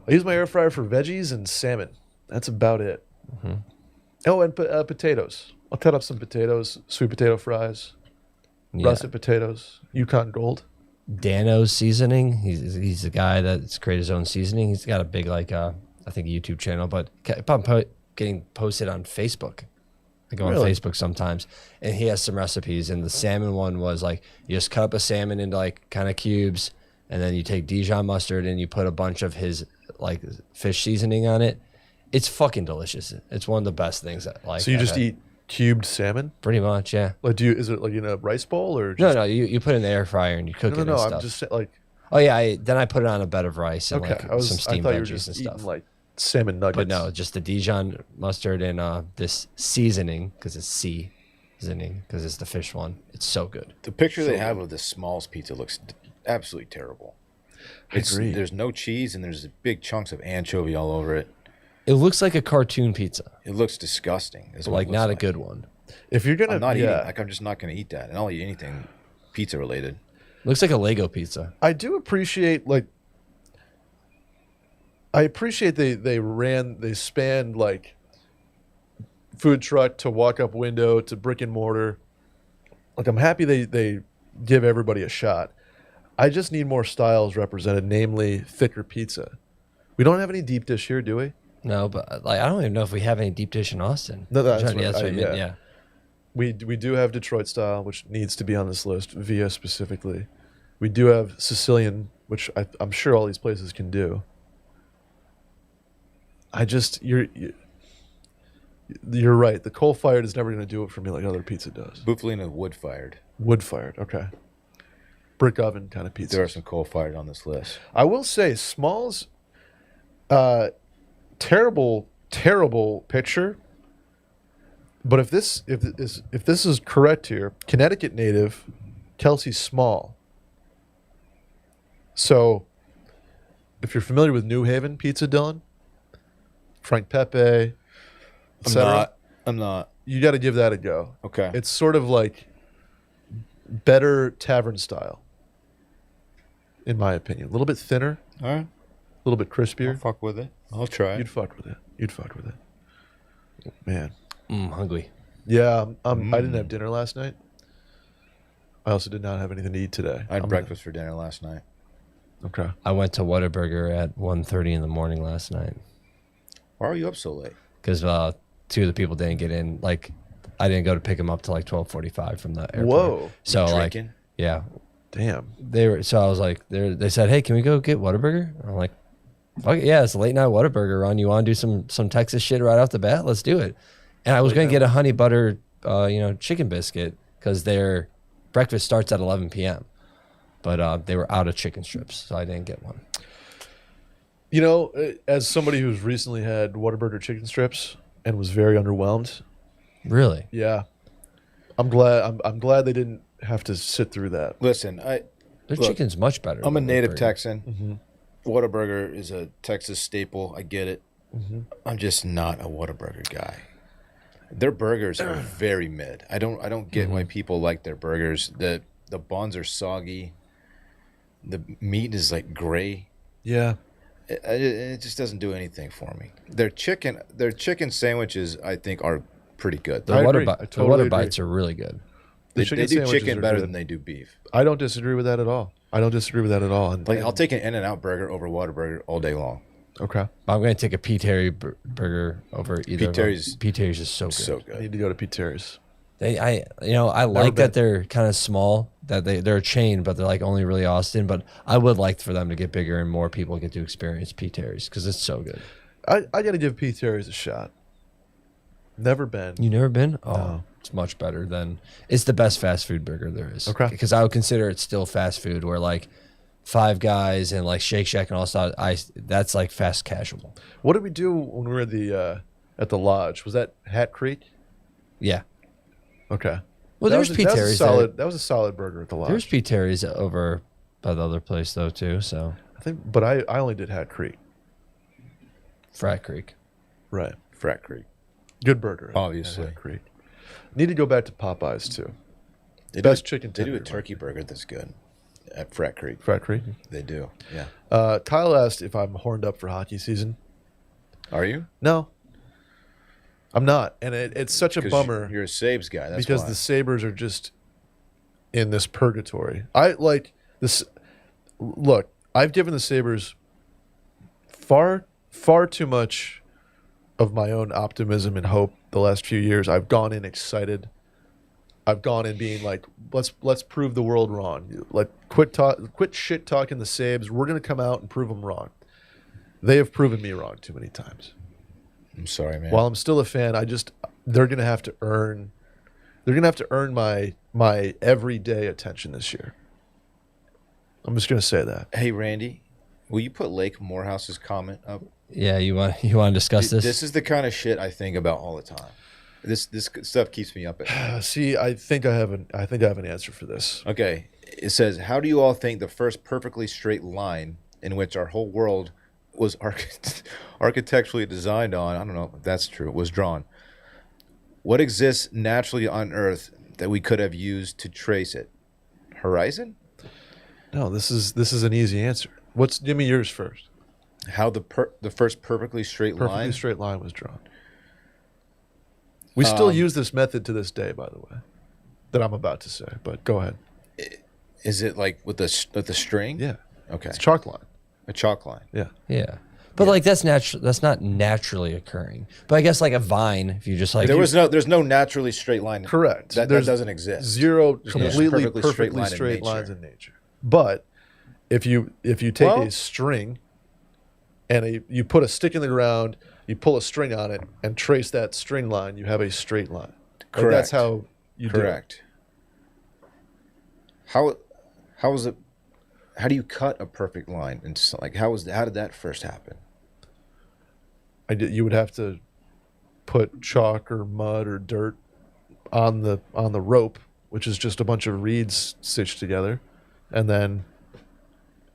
I use my air fryer for veggies and salmon. That's about it. Mm-hmm. Oh, and potatoes. I'll cut up some potatoes, sweet potato fries, Yeah. russet potatoes, Yukon Gold. Dano's seasoning. He's the guy that's created his own seasoning. He's got a big I think a YouTube channel, but getting posted on Facebook. I go on Really? Facebook sometimes, and he has some recipes. And the salmon one was like you just cut up a salmon into like kind of cubes, and then you take Dijon mustard and you put a bunch of his like fish seasoning on it. It's fucking delicious. It's one of the best things that like. So you I've just had. eat cubed salmon? Pretty much, yeah. Like, is it like in a rice bowl or No, just? no, you put it in the air fryer and you cook no, it no. and I'm stuff. just like, Oh yeah, then I put it on a bed of rice and okay. like I some steamed thought you were veggies just and eating stuff. like salmon nuggets. But no, just the Dijon mustard and this seasoning because it's seasoning because it's the fish one. It's so good. The picture they have of the Smalls pizza looks absolutely terrible. I agree. There's no cheese and there's big chunks of anchovy all over it. It looks like a cartoon pizza, It looks disgusting. is but what it like looks not a like. good one. If you're gonna, I'm not eating. yeah, Like I'm just not going to eat that, and I'll eat anything pizza related. Looks like a Lego pizza. I do appreciate they spanned like food truck to walk up window to brick and mortar. Like, I'm happy they give everybody a shot. I just need more styles represented, namely thicker pizza. We don't have any deep dish here, do we? No, but like I don't even know if we have any deep dish in Austin. No, that's Yeah, what that's what I meant, yeah. yeah. We do have Detroit style, which needs to be on this list, Via specifically. We do have Sicilian, which I'm sure all these places can do. You're right. The coal fired is never going to do it for me like other pizza does. Buffalino wood fired. Wood fired, okay. Brick oven kind of pizza. There are some coal fired on this list. I will say, Smalls, terrible picture. But if this is correct here, Connecticut native, Kelsey Small. So, if you're familiar with New Haven pizza, Dylan, Frank Pepe, etc., I'm not. you got to give that a go. Okay. It's sort of like better tavern style, in my opinion. A little bit thinner, All right. a little bit crispier. I'll fuck with it. I'll try. You'd fuck with it. Man. Hungry. Yeah, I didn't have dinner last night. I also did not have anything to eat today. I had breakfast for dinner last night. Okay. I went to Whataburger at 1:30 in the morning last night Why are you up so late? because two of the people didn't get in. Like, I didn't go to pick them up till like 12:45 from the airport. Whoa. So like, Drinking? yeah, Damn. they were. So I was like, they said, hey, can we go get Whataburger? And I'm like, fuck it, yeah, it's a late night Whataburger run. You want to do some Texas shit right off the bat? Let's do it. And I was going to get a honey butter, chicken biscuit because their breakfast starts at 11 p.m. But they were out of chicken strips, so I didn't get one. You know, as somebody who's recently had Whataburger chicken strips and was very underwhelmed, Really? yeah, I'm glad they didn't have to sit through that. Listen, Their Look, chicken's much better. I'm a than their native burger. Texan. Whataburger is a Texas staple. I get it. I'm just not a Whataburger guy. Their burgers are very mid. I don't get why people like their burgers. The buns are soggy. The meat is like gray. Yeah. It just doesn't do anything for me. Their chicken sandwiches, I think, are pretty good. The I water, agree. I the totally water agree. bites are really good. The They chicken do sandwiches chicken are better good. than they do beef. I don't disagree with that at all. And, Like, I'll take an In-N-Out burger over Whataburger all day long. okay. I'm going to take a P. Terry burger over either. P. Terry's- P. Terry's is so good. So I good. need to go to Pete Terry's. I like been. that they're kind of small, that they're a chain, but they're like only really Austin. But I would like for them to get bigger and more people get to experience P. Terry's because it's so good. I got to give Pete Terry's a shot. Never been. You never been? Oh, No. it's much better than. It's the best fast food burger there is. Okay. Because I would consider it still fast food, where like Five Guys and like Shake Shack and all that. That's like fast casual. What did we do when we were at the lodge? Was that Hat Creek? Yeah. Okay. Well, That there's was a- P. that was a Terry's. solid. That was a solid burger at the lodge. There's P. Terry's over by the other place though too. So I think, but I only did Hat Creek. Frat Creek. Right. Frat Creek. Good burger. at Obviously. Hat Creek. Need to go back to Popeyes too. They Best do, chicken They do a tender. turkey burger that's good at Frat Creek. Frat Creek. They do. Yeah. Kyle asked if I'm horned up for hockey season. Are you? No, I'm not, and it's such a 'Cause bummer You're a Sabres guy. That's because why. the Sabres are just in this purgatory. I like this. Look, I've given the Sabres far too much of my own optimism and hope the last few years. I've gone in excited. I've gone in being like, let's prove the world wrong. Quit shit talking the Sabres. We're gonna come out and prove them wrong. They have proven me wrong too many times. I'm sorry, man. While I'm still a fan, they're gonna have to earn my everyday attention this year. I'm just gonna say that. Hey, Randy, will you put Lake Morehouse's comment up? Yeah, you want to discuss this? This is the kind of shit I think about all the time. This stuff keeps me up at night. See, I think I have an answer for this. Okay, it says, how do you all think the first perfectly straight line in which our whole world was architecturally designed on, I don't know if that's true, was drawn? What exists naturally on Earth that we could have used to trace it? Horizon? No, this is an easy answer. Give me yours first. How the first perfectly straight Perfectly line? straight line was drawn. We still use this method to this day, by the way, that I'm about to say. But go ahead. Is it like with the string? Yeah. Okay. It's chalk line. A chalk line. Yeah. Yeah. But like that's natural. That's not naturally occurring. But I guess like a vine, if you just like There's no naturally straight line. Correct. That doesn't exist. Zero There's no completely perfectly perfectly straight straight line in lines in nature. But if you take a string and you put a stick in the ground, you pull a string on it and trace that string line, you have a straight line. Correct. Like that's how you do it. Correct. How is it? How do you cut a perfect line? And like how did that first happen? You would have to put chalk or mud or dirt on the rope, which is just a bunch of reeds stitched together, and then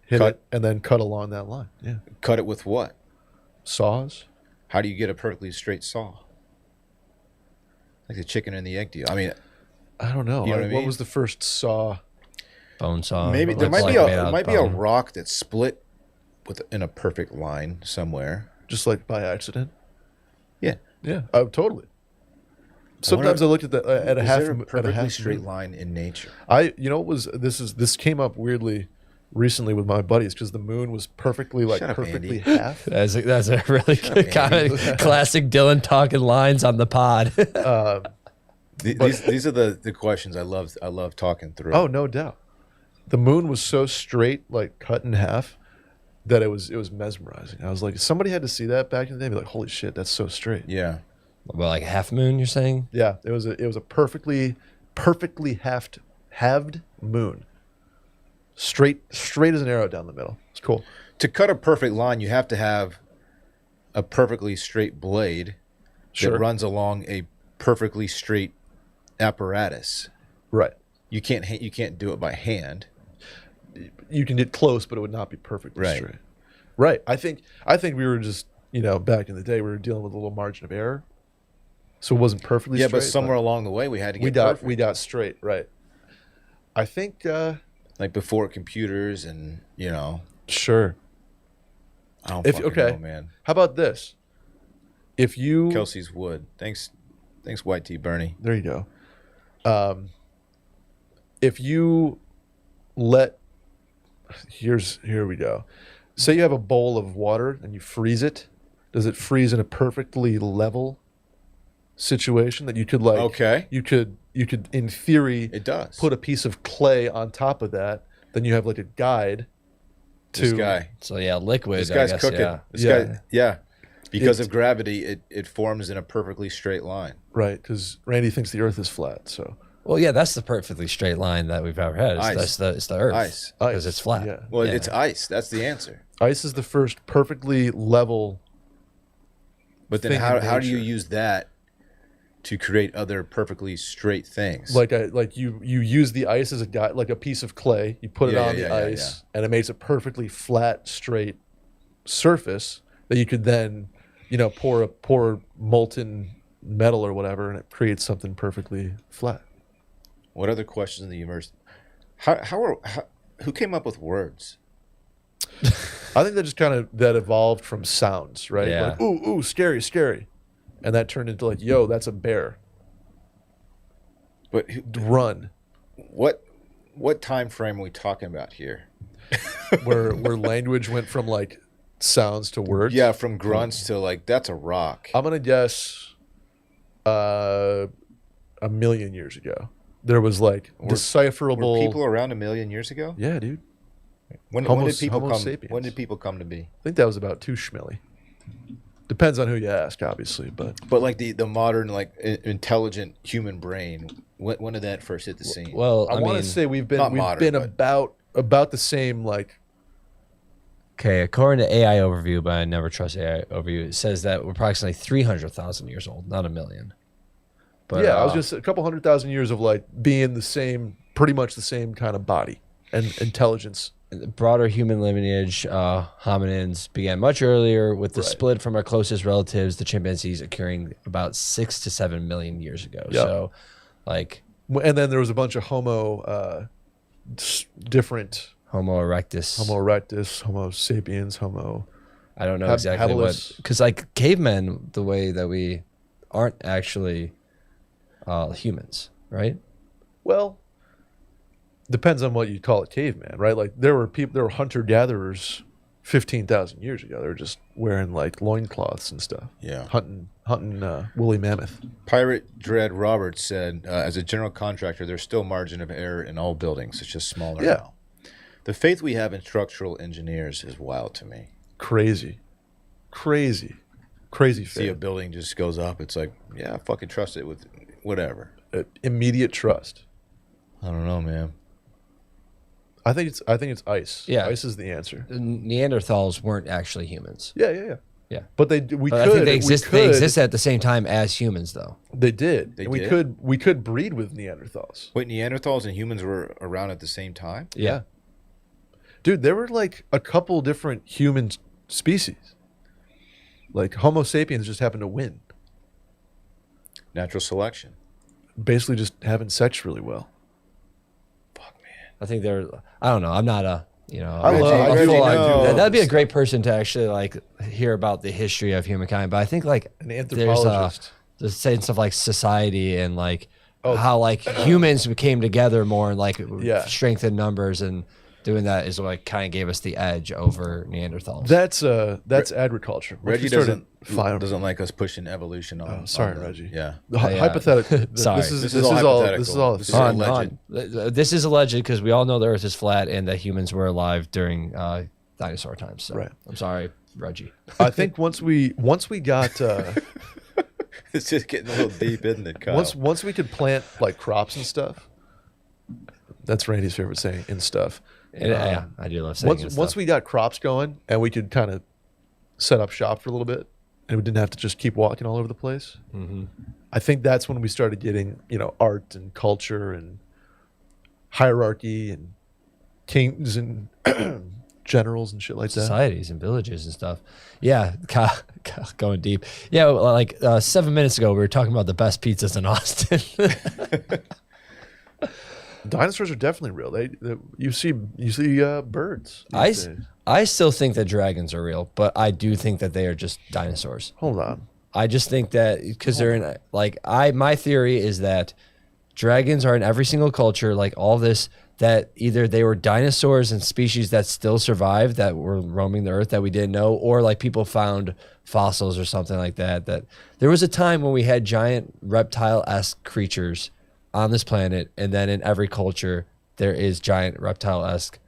hit it and then cut along that line. Yeah. Cut it with what? Saws. How do you get a perfectly straight saw? Like the chicken and the egg deal. I mean, I don't know. You know what I mean? What was the first saw? bone saw. maybe there looks might like be made out a of might be a bone. rock that's split in a perfect line somewhere. Just like by accident. Yeah. Yeah. Oh, totally. Sometimes I look at at a Is half there a at a perfectly half straight moon. line in nature? This came up weirdly recently with my buddies because the moon was perfecly Shut up, perfectly Andy. half. That's a really good comment. Classic Dylan talking lines on the pod. These are the questions I love talking through. Oh, no doubt. The moon was so straight, like cut in half, that it was mesmerizing. I was like, somebody had to see that back in the day and be like, holy shit, that's so straight. Yeah. Well, like half moon, you're saying? Yeah, it was a perfectly halved moon. Straight as an arrow down the middle. It's cool. To cut a perfect line, you have to have a perfectly straight blade Sure. that runs along a perfectly straight apparatus. Right. You can't do it by hand. You can get close, but it would not be perfectly Right. straight. Right. I think we were just, back in the day, we were dealing with a little margin of error. So it wasn't perfectly Yeah, straight. but somewhere along the way we had to get we got straight, right. I think like before computers and sure. I don't fucking know, man. How about this? If you Kelsey's wood. Thanks White Tea Bernie. There you go. If you here we go. Say you have a bowl of water and you freeze it. Does it freeze in a perfectly level situation that you could Okay. you could in theory It does. put a piece of clay on top of that, then you have like a guide to This guy. So yeah, liquid. This guy's I guess, cooking. Yeah. This Yeah. guy, yeah. Because of gravity, it forms in a perfectly straight line. right, because Randy thinks the earth is flat, so Well, yeah, that's the perfectly straight line that we've ever had. Ice. It's the Earth. Ice. Because it's flat. Yeah. Well, Yeah. it's ice. That's the answer. Ice is the first perfectly level. But then thing in how do you nature. use that to create other perfectly straight things? Like you use the ice as a guide, like a piece of clay. You put it Yeah, on yeah, the yeah, ice, and it makes a perfectly flat, straight surface that you could then, pour molten metal or whatever, and it creates something perfectly flat. What other questions in the universe? Who came up with words? I think that just kind of evolved from sounds, right? Yeah. Like ooh, scary, scary, and that turned into like, yo, that's a bear. But Run, what time frame are we talking about here? where language went from like sounds to words. Yeah, from grunts to like that's a rock. I'm gonna guess 1,000,000 years ago. There was like decipherable. Were people around 1,000,000 years ago? Yeah, dude. When Homo did people come? sapiens. When did people come to be? I think that was about 2 schmilly. Depends on who you ask, obviously, but But like the modern like intelligent human brain, when did that first hit the scene? Well, I, I want mean, to say we've been not modern, but- about the same like. okay, according to AI Overview, but I never trust AI Overview, it says that we're approximately 300,000 years old, not 1,000,000. But, Yeah, I was just a couple 100,000 years of like being pretty much the same kind of body and intelligence. the broader human lineage, hominins, began much earlier with the Right. split from our closest relatives, the chimpanzees, occurring about 6 to 7 million years ago. Yep. So, like And then there was a bunch of different Homo erectus. Homo erectus, Homo sapiens, Homo. I don't know Hab- exactly what, habilis. because like cavemen, the way that we aren't actually humans, right? Well, depends on what you call a caveman, right? Like there were hunter gatherers 15,000 years ago. They were just wearing like loincloths and stuff. Yeah. Hunting woolly mammoth. Pirate Dread Roberts said, as a general contractor, there's still margin of error in all buildings. It's just smaller Yeah. now. The faith we have in structural engineers is wild to me. Crazy See a faith. building just goes up. It's like, yeah, I fucking trust it with whatever. Immediate trust. I don't know, man. I think it's ice. Yeah. Ice is the answer. Neanderthals weren't actually humans. Yeah. Yeah. But I think they existed at the same time as humans, though. They did. They And did? we could breed with Neanderthals. Wait, Neanderthals and humans were around at the same time? Yeah. Dude, there were like a couple different human species. Like Homo sapiens just happened to win. Natural selection. Basically just having sex really well. I think they're. I don't know. I'm not a. You know, I love- Reggie full-on- knows. that'd be a great person to actually like hear about the history of humankind. But I think like An anthropologist. there's saying stuff like society and like Oh. how like humans came together more and like Yeah. strength in numbers, and doing that is what kind of gave us the edge over Neanderthals. That's agriculture. Once we Reggie started finding- doesn't like us pushing evolution on. sorry, on the- Reggie. Yeah. Hypothetical. Sorry. This is all. This is all. This is all alleged. This is alleged because we all know the Earth is flat and that humans were alive during dinosaur times. So Right. I'm sorry, Reggie. I think once we got It's just getting a little deep, isn't it, Kyle? once we could plant like crops and stuff. That's Randy's favorite saying, and stuff. Yeah, I do love saying Once we got crops going and we could kind of set up shop for a little bit, and we didn't have to just keep walking all over the place. Mm-hmm. I think that's when we started getting art and culture and hierarchy and kings and generals and shit like that. societies and villages and stuff. Yeah, Kyle, going deep. Yeah, like 7 minutes ago, we were talking about the best pizzas in Austin. Dinosaurs are definitely real. You see birds. these days. I still think that dragons are real, but I do think that they are just dinosaurs. Hold on. I just think that because they're in my theory is that dragons are in every single culture, like all this, that either they were dinosaurs and species that still survived that were roaming the earth that we didn't know, or like people found fossils or something like that. That there was a time when we had giant reptile-esque creatures on this planet, and then in every culture there is giant reptile-esque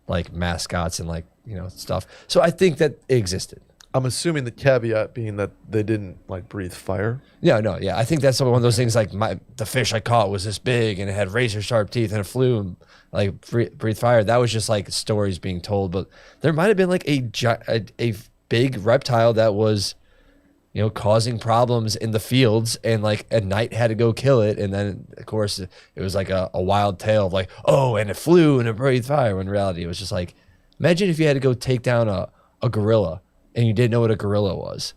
like mascots and like stuff. So I think that it existed. I'm assuming the caveat being that they didn't like breathe fire. Yeah, I think that's one of those things. Like the fish I caught was this big and it had razor sharp teeth and it flew and like breathed fire. That was just like stories being told. But there might have been like a big reptile that was, causing problems in the fields, and like at night had to go kill it. And then of course it was like a wild tale of like, oh, and it flew and it breathed fire. When in reality it was just like, imagine if you had to go take down a gorilla and you didn't know what a gorilla was,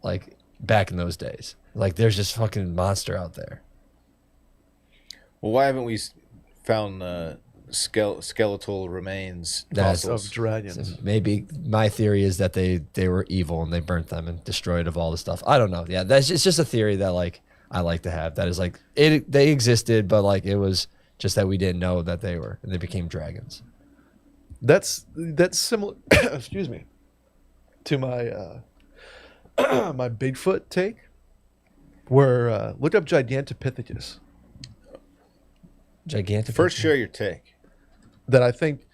like back in those days. Like there's this fucking monster out there. Well, why haven't we found skeletal remains, That's- fossils? Of dragons. Maybe my theory is that they were evil and they burnt them and destroyed of all the stuff. I don't know. Yeah, it's just a theory that like I like to have. That is like they existed, but like it was just that we didn't know that they were, and they became dragons. That's similar. Excuse me. To my my Bigfoot take, where look up Gigantopithecus. Gigantic. First, share your take. That I think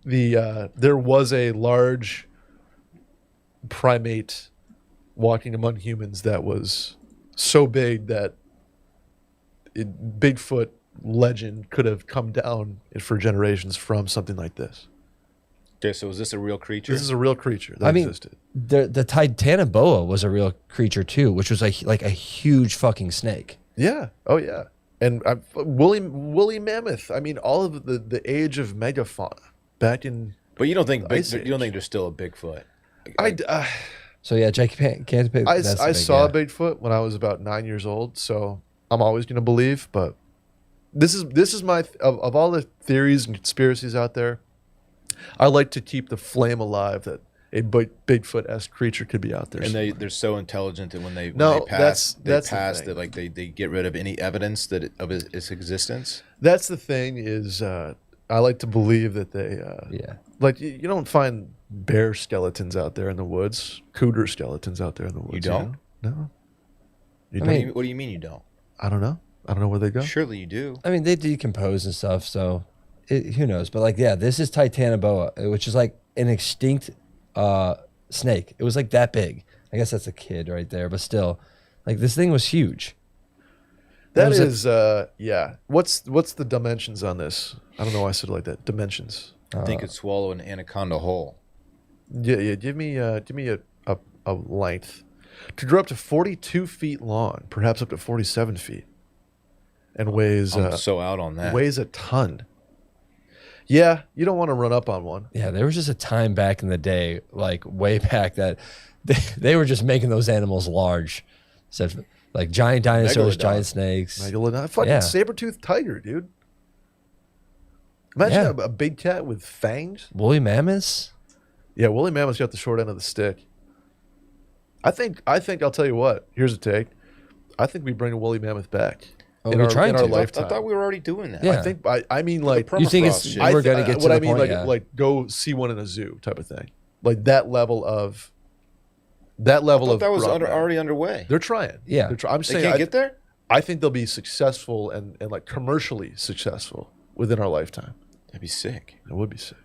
there was a large primate walking among humans that was so big that Bigfoot legend could have come down for generations from something like this. Okay, so is this a real creature? This is a real creature that existed. the Titanoboa was a real creature too, which was like a huge fucking snake. Yeah. Oh yeah. And woolly mammoth. I mean, all of the age of megafauna back in. But you don't think Ice you don't Age. think there's still a Bigfoot? So yeah, Gigantic. I saw a Bigfoot when I was about 9 years old, so I'm always gonna believe. But this is my of all the theories and conspiracies out there. I like to keep the flame alive that Bigfoot-esque creature could be out there. And somewhere. they're so intelligent that when they No, pass, that's the pass thing. that like they get rid of any evidence that of its existence. That's the thing is, I like to believe that they, Yeah. like you don't find bear skeletons out there in the woods, cougar skeletons out there in the woods. You don't? know? No. You I don't? mean- What do you mean you don't? I don't know. I don't know where they go. Surely you do. I mean, they decompose and stuff, so who knows? But like, yeah, this is Titanoboa, which is like an extinct snake. It was like that big. I guess that's a kid right there, but still, like this thing was huge. That was is, yeah. What's the dimensions on this? I don't know why I said it like that. Dimensions. I think it'd swallow an anaconda whole. Yeah. Give me a length to grow up to 42 feet long, perhaps up to 47 feet, and weighs I'm so out on that. weighs a ton. Yeah, you don't want to run up on one. Yeah, there was just a time back in the day, like way back, that they were just making those animals large. So, like giant dinosaurs, Megalodon. giant snakes. Megalodon, fucking Yeah. saber-toothed tiger, dude. Imagine Yeah. a big cat with fangs. Woolly mammoths? Yeah, woolly mammoth's got the short end of the stick. I think I'll tell you what. Here's a take. I think we bring a woolly mammoth back Oh, in we're our, trying in our to. lifetime. I thought we were already doing that. Yeah. I mean like You think it's Permafrost shit. we're gonna get to what the I mean point? like go see one in a zoo type of thing. Like that level of I thought of that was broadband. already underway. They're trying. Yeah. I'm They saying can't get there. I think they'll be successful and like commercially successful within our lifetime. That'd be sick. It would be sick.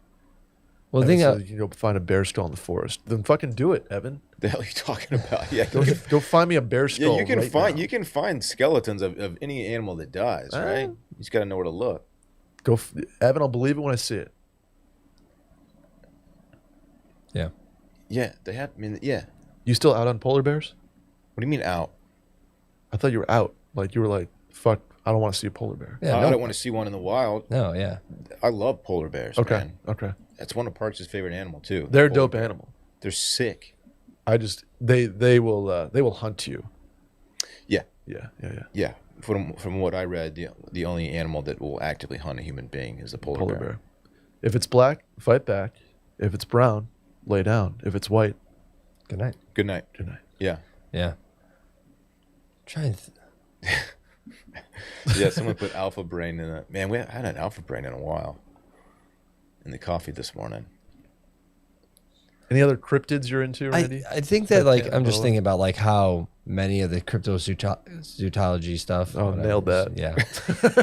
well, the And thing, so you can go find a bear skull in the forest. Then fucking do it, Evan. The hell are you talking about? Yeah, Go find me a bear yeah. skull. You can right find now. you can find skeletons of any animal that dies, right? You just got to know where to look. Evan, I'll believe it when I see it. yeah. Yeah, they have. I mean, yeah. You still out on polar bears? What do you mean out? I thought you were out. Like you were like, fuck, I don't want to see a polar bear. Yeah, I no, don't want to see one in the wild. no, yeah. I love polar bears. Okay. Man. Okay. That's one of Parks' favorite animal too. They're a Polar dope bear. animal. They're sick. I just they will hunt you. Yeah, Yeah. yeah. From what I read, the only animal that will actively hunt a human being is the polar, Polar bear. bear. If it's black, fight back. If it's brown, lay down. If it's white, Good night. Good night. good night. Yeah. Yeah. Trying. Yeah, someone put alpha brain in it. Man, we haven't had an alpha brain in a while. In the coffee this morning. Any other cryptids you're into, Randy? I think that like I'm just Titanoboa? thinking about like how many of the cryptozoology stuff. Oh, whatever, nailed that. Yeah,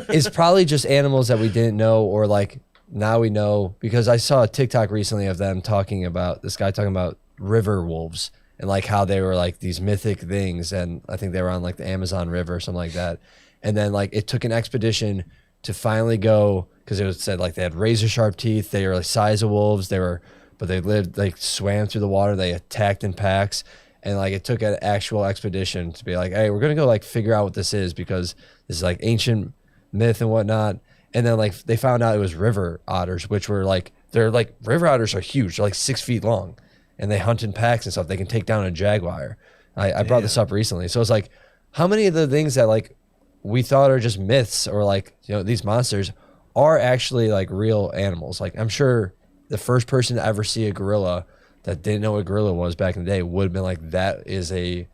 it's probably just animals that we didn't know, or like now we know because I saw a TikTok recently of them talking about this guy talking about river wolves and like how they were like these mythic things, and I think they were on like the Amazon River or something like that, and then like it took an expedition to finally go because it was said like they had razor sharp teeth, they were like size of wolves, but they lived, they swam through the water, they attacked in packs, and like it took an actual expedition to be like, hey, we're gonna go like figure out what this is because this is like ancient myth and whatnot. And then like they found out it was river otters, which were like river otters are huge, they're like 6 feet long, and they hunt in packs and stuff. They can take down a jaguar. I brought this up recently, so it's like how many of the things that like we thought are just myths or like these monsters are actually like real animals. Like I'm sure the first person to ever see a gorilla that didn't know what a gorilla was back in the day would have been like, that is a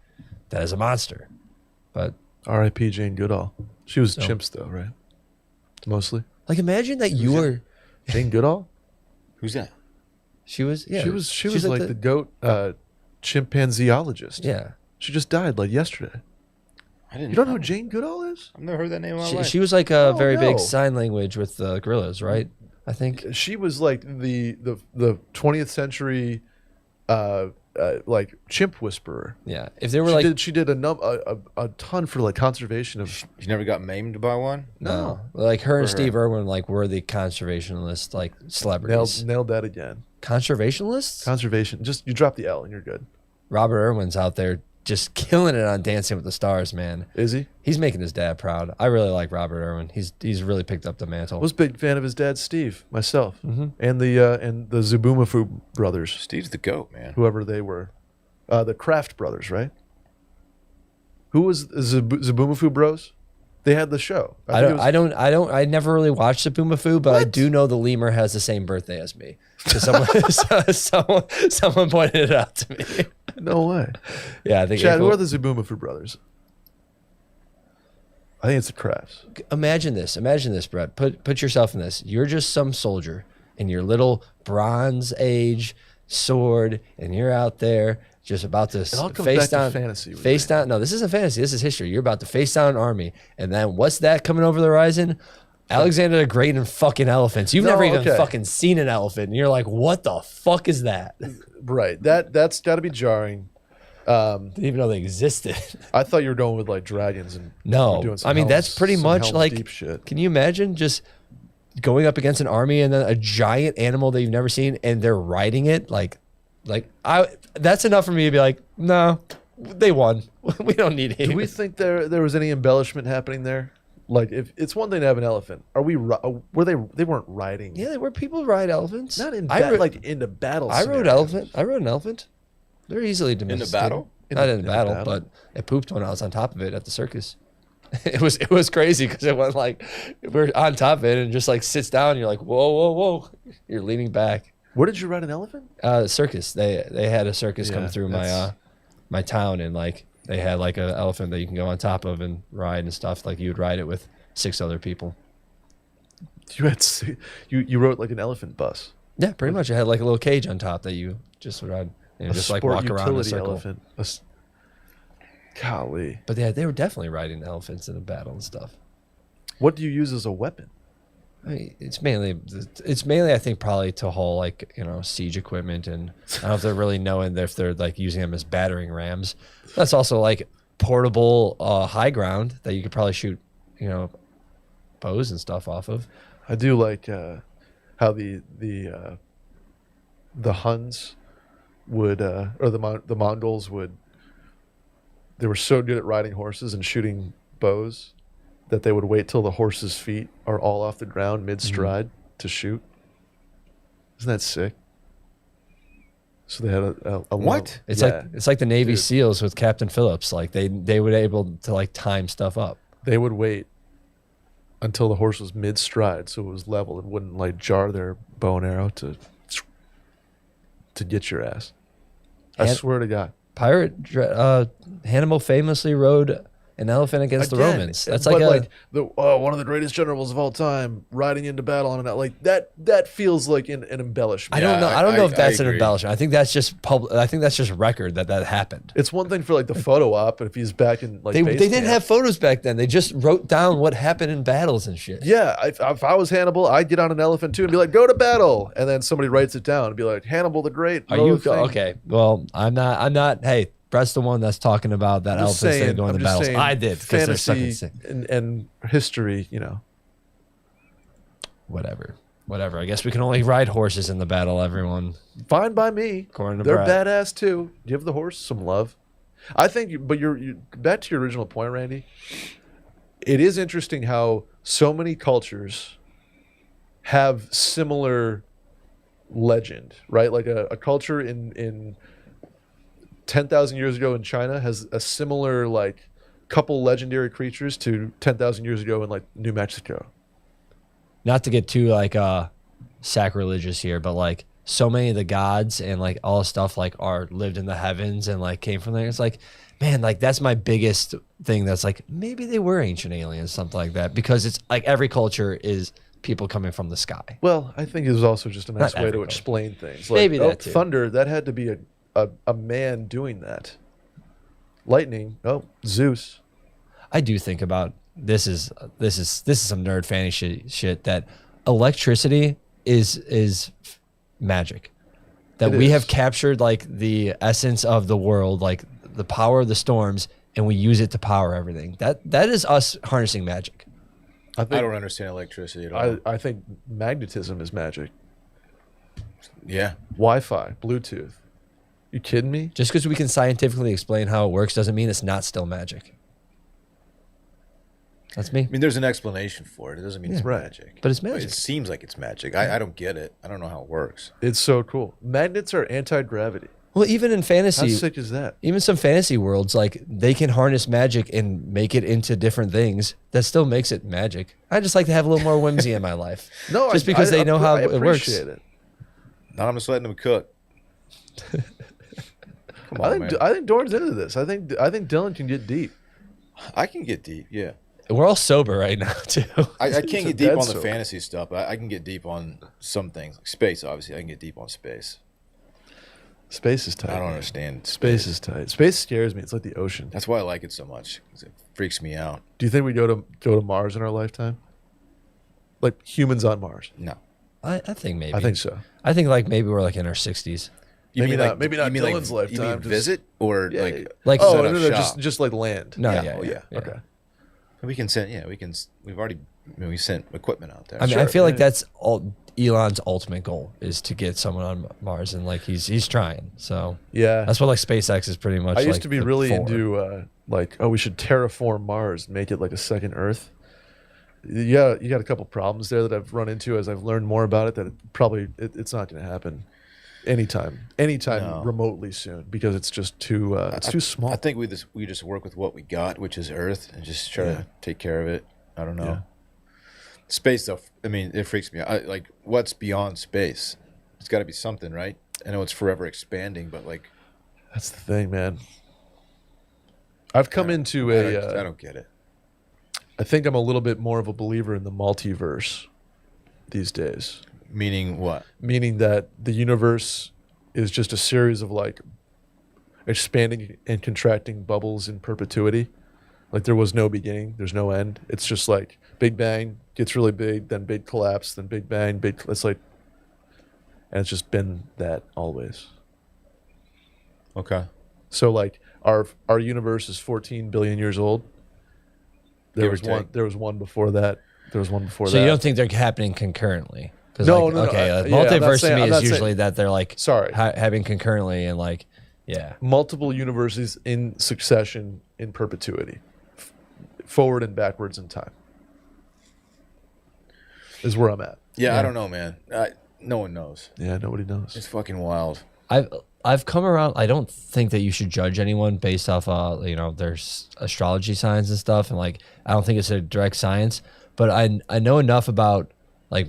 monster. But R.I.P. Jane Goodall. She was chimps though, right? Mostly. like imagine that you were Jane Goodall? Who's that? she was She was like the goat chimpanzeeologist. yeah. She just died like yesterday. I didn't. You don't know who Jane Goodall is? I've never heard that name in my life. She was like a very no. big sign language with the gorillas, right? I think. She was like the 20th century like chimp whisperer. Yeah. If they were She did a ton for like conservation of. You never got maimed by one? no, like her and For her. Steve Irwin like were the conservationist like celebrities. Nailed that again. Conservationists? Conservation. Just you drop the L and you're good. Robert Irwin's out there just killing it on Dancing with the Stars, man. Is he? He's making his dad proud. I really like Robert Irwin. He's really picked up the mantle. I was a big fan of his dad, Steve, myself, and the Zubumafu brothers, Steve's the goat, man. whoever they were, the Kraft brothers, right? Who was Zubumafu Bros? They had the show. I I never really watched the Boomafu, but I What? do know the lemur has the same birthday as me. So someone pointed it out to me. No way. Yeah, I think Chad, who April- are the Zubumafu brothers? I think it's the Crafts. Imagine this, Brett. Put yourself in this. You're just some soldier in your little Bronze Age sword, and you're out there just about to all comes face back to down. fantasy with Face me. down. No, this isn't fantasy. This is history. You're about to face down an army, and then what's that coming over the horizon? Alexander the Great and fucking elephants. You've No, never even okay. fucking seen an elephant, and you're like, what the fuck is that? Right. That's got to be jarring. Didn't even know they existed. I thought you were going with like dragons and No, doing some I mean that's Helm's- pretty some much Helm's like. Deep shit. Can you imagine just going up against an army and then a giant animal that you've never seen and they're riding it? That's enough for me to be like, no, they won. We don't need it. Do we think there was any embellishment happening there? Like, if it's one thing to have an elephant, were they weren't riding? Yeah, there were people ride elephants. Not in I into battle. I rode scenarios. elephant. I rode an elephant. They're easily domesticated. battle? Not in the battle, but it pooped when I was on top of it at the circus. It was crazy because it went like we're on top of it and just like sits down. And you're like, whoa, whoa, whoa. You're leaning back. Where did you ride an elephant? Circus. They had a circus come Yeah, through that's- my town, and like they had like an elephant that you can go on top of and ride and stuff. Like you would ride it with 6 other people. You rode like an elephant bus. Yeah, pretty much. It had like a little cage on top that you just would ride and just like sport walk around in a utility circle. elephant. Golly. But yeah, they were definitely riding elephants in a battle and stuff. What do you use as a weapon? I mean, it's mainly I think probably to haul like siege equipment, and I don't know if they're really knowing if they're like using them as battering rams. That's also like portable high ground that you could probably shoot bows and stuff off of. I do like how the Huns would or the Mongols would. They were so good at riding horses and shooting bows that they would wait till the horse's feet are all off the ground mid-stride to shoot. Isn't that sick? So they had a What? It's yeah. it's like the Navy Dude. SEALs with Captain Phillips. Like they were able to like time stuff up. They would wait until the horse was mid-stride so it was level and wouldn't like jar their bow and arrow to get your ass. I And- swear to God. Hannibal famously rode an elephant against the Again, Romans. That's but like one of the greatest generals of all time riding into battle on an like that feels like an embellishment. I don't know. Yeah, I don't know I if that's an agree. embellishment. I think that's just public. I think that's just record that happened. It's one thing for like the photo op, but if he's back in like They base didn't camp- have photos back then. They just wrote down what happened in battles and shit. Yeah, if I was Hannibal, I'd get on an elephant too and be like, "Go to battle," and then somebody writes it down and be like, "Hannibal the Great." Are wrote you a thing." okay? Well, I'm not. Hey, Brett's the one that's talking about that I'm just elephant instead of saying- going I'm to just battles. saying I did because they're fucking sick. fantasy and history. Whatever. I guess we can only ride horses in the battle. Everyone. Fine by me. According to They're Brett. badass too. Give the horse some love. I think, but you're back to your original point, Randy. It is interesting how so many cultures have similar legend, right? Like a culture in 10,000 years ago in China has a similar like couple legendary creatures to 10,000 years ago in like New Mexico. Not to get too like sacrilegious here, but like so many of the gods and like all the stuff like are lived in the heavens and like came from there. It's like, man, like that's my biggest thing. That's like maybe they were ancient aliens, something like that, because it's like every culture is people coming from the sky. Well, I think it was also just a nice Not way to everybody. explain things. Maybe that too. Thunder, that had to be a man doing that. Lightning, Zeus. I do think about this is some nerd fantasy shit that electricity is magic. That It we is. have captured like the essence of the world, like the power of the storms, and we use it to power everything. That is us harnessing magic. I I think don't understand electricity at all. I think magnetism is magic. Yeah. Wi-Fi, Bluetooth. You kidding me? Just because we can scientifically explain how it works doesn't mean it's not still magic. That's me. I mean, there's an explanation for it. It doesn't mean it's Right. magic. But it's magic. It seems like it's magic. I don't get it. I don't know how it works. It's so cool. Magnets are anti-gravity. Well, even in How fantasy, sick is that? even some fantasy worlds, like they can harness magic and make it into different things. That still makes it magic. I just like to have a little more whimsy in my life. No, just because they know how I it works. appreciate it. Not I'm just letting them cook. Come on, man. I think Dorn's into this. I think Dylan can get deep. I can get deep, yeah. We're all sober right now too. I can't It's a get deep dead on the sober. fantasy stuff, but I can get deep on some things. Like space, obviously. I can get deep on space. Space is tight. I don't man. understand Space is tight. Space scares me. It's like the ocean. That's why I like it so much, 'cause it freaks me out. Do you think we go to Mars in our lifetime? Like humans on Mars? No. I think maybe. I think so. I think like maybe we're like in our 60s. Maybe not Dylan's You lifetime, mean just- visit or Yeah, Like oh set no, up no, shop? just like land. No, Yeah, yeah, oh, yeah, yeah. Okay. we can send? Yeah, we've already. We sent equipment out there. I mean, I Sure, feel like yeah. that's all Elon's ultimate goal is to get someone on Mars, and like he's trying. So Yeah. that's what like SpaceX is pretty much. I used like, to be the really for. into like, oh, we should terraform Mars and make it like a second Earth. Yeah, you got a couple problems there that I've run into as I've learned more about it. That it's not going to happen anytime No. remotely soon because it's just too it's too small. I think we just work with what we got, which is Earth, and just try to take care of it. I don't know. Yeah. Space stuff. I mean, it freaks me out. Like, what's beyond space? It's got to be something, right? I know it's forever expanding, but like, That's the thing, man. I've come into I don't get it. I think I'm a little bit more of a believer in the multiverse these days. Meaning what? Meaning that the universe is just a series of like expanding and contracting bubbles in perpetuity. Like there was no beginning, there's no end. It's just like Big Bang gets really big, then big collapse, then Big Bang, big. It's like, and it's just been that always. Okay. So like our universe is 14 billion years old. There Give or was one. take. There was one before that. There was one before So that. you don't think they're happening concurrently? 'Cause, No, like, no, no, okay, yeah, I'm multiverse not to saying- me I'm is not saying- usually that they're like Sorry. having concurrently and like yeah. multiple universes in succession in perpetuity, forward and backwards in time, is where I'm at. Yeah, I don't know, man. No one knows. Yeah, nobody knows. It's fucking wild. I've come around. I don't think that you should judge anyone based off, there's astrology signs and stuff, and like I don't think it's a direct science. But I know enough about like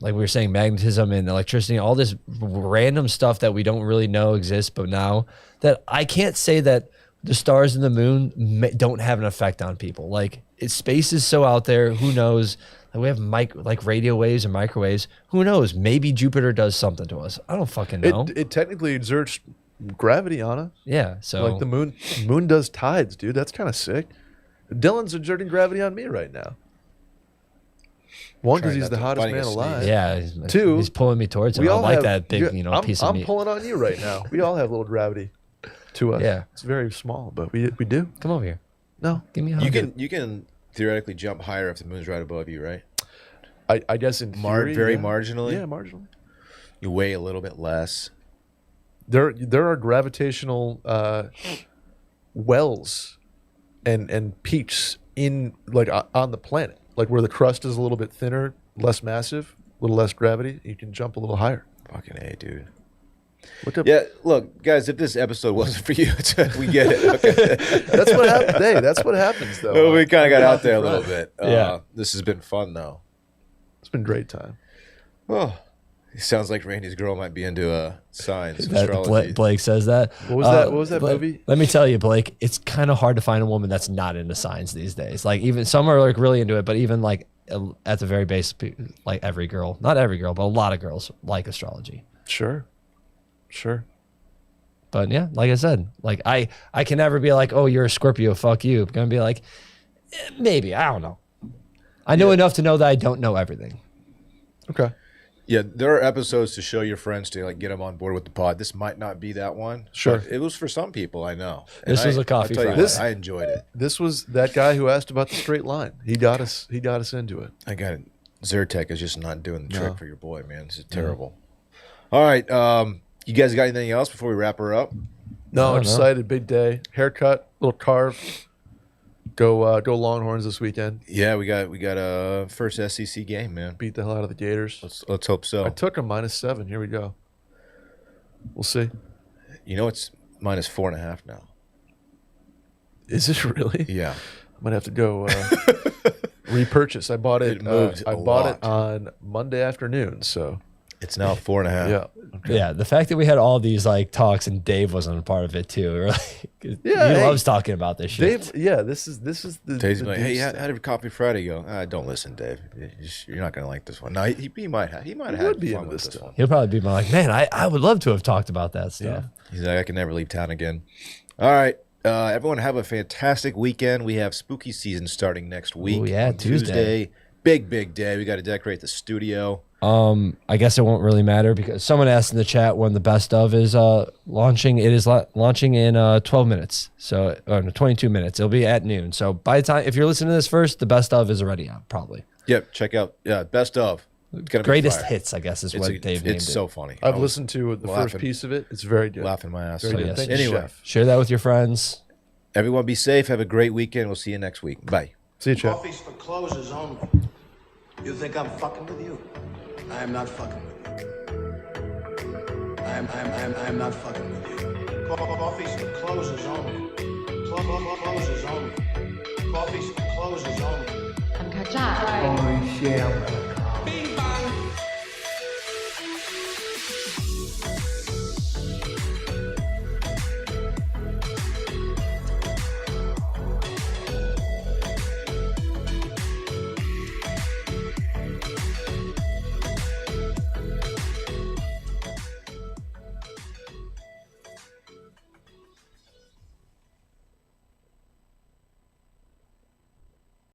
we were saying magnetism and electricity, all this random stuff that we don't really know exists, but now that I can't say that the stars and the moon don't have an effect on people. Like space is so out there. Who knows? Like we have like radio waves and microwaves. Who knows? Maybe Jupiter does something to us. I don't fucking know. It technically exerts gravity on us. Yeah. So Like the moon does tides, dude. That's kind of sick. Dylan's exerting gravity on me right now. One, because Trying he's not the to hottest fighting man a sneeze. alive. yeah. Two, he's pulling me towards him. I don't like that big, piece of I'm meat. pulling on you right now. We all have a little gravity to us. Yeah. It's very small, but we do. Come over here. No, Give me a hug. You can theoretically jump higher if the moon's right above you, right? I guess in theory, Very yeah. marginally? Yeah, marginally. You weigh a little bit less. There are gravitational wells and peaks in like on the planet, like where the crust is a little bit thinner, less massive, a little less gravity. You can jump a little higher. Fucking A, dude. Look up. Yeah, look, guys, if this episode wasn't for you, we get it. Okay. That's what happens. Hey, that's what happens though. Well, we kind of got out there a Right. little bit. Yeah. This has been fun, though. It's been a great time. Oh, it sounds like Randy's girl might be into science, That astrology. Blake says that. What was that? What was that Blake- movie? Let me tell you, Blake, it's kind of hard to find a woman that's not into science these days. Like even some are like really into it, but even like at the very base, like every girl, not every girl, but a lot of girls like astrology. Sure. But yeah, like I said, like I can never be like, oh, you're a Scorpio, fuck you. I'm gonna be like, maybe, I don't know. I know enough to know that I don't know everything. Okay. Yeah, there are episodes to show your friends to like get them on board with the pod. This might not be that one. Sure. But it was for some people, I know. This was a coffee I'll tell you Friday. what, I enjoyed it. This was that guy who asked about the straight line. He got us into it. I got it. Zyrtec is just not doing the No. trick for your boy, man. This is terrible. All right, you guys got anything else before we wrap her up? No, don't I'm excited. Big day. Haircut, little carve. Go Longhorns this weekend. Yeah, we got a first SEC game, man. Beat the hell out of the Gators. Let's hope so. I took them -7. Here we go. We'll see. You know it's minus 4.5 now. Is this really? Yeah. I'm gonna have to go repurchase. I bought it. It moved I a bought lot. it on Monday afternoon. So It's now 4.5. yeah. Yeah, the fact that we had all these like talks and Dave wasn't a part of it too. We're like, he hey, loves talking about this shit. Dave, yeah, this is the. Dave's the like, hey, Dave how did Coffee Friday go? Don't listen, Dave. You're not going to like this one. No, he might have. He might have would had be fun into with this this stuff. one. He'll probably be like, man, I would love to have talked about that stuff. He's like, I can never leave town again. All right. Everyone have a fantastic weekend. We have spooky season starting next week. Ooh, yeah, on Tuesday. Big day. We got to decorate the studio. I guess it won't really matter because someone asked in the chat when the best of is launching. It is launching in 12 minutes, so 22 minutes. It'll be at noon. So by the time if you're listening to this first, the best of is already out probably. Yep. Check out best of. It's gonna be Greatest fire. hits, I guess, is what Dave named It's it. so funny. I've I was listened to the first laughing- piece of it. It's very good. laughing my ass Very off. good. yes. Thank you, Anyway. Chef. Share that with your friends. Everyone be safe. Have a great weekend. We'll see you next week. Bye. See you, Chef. Coffee's for closers only. You think I'm fucking with you? I am not fucking with you. I am not fucking with you. Coffee's for closers only. Closers only. Coffee's for closers only. 很客家。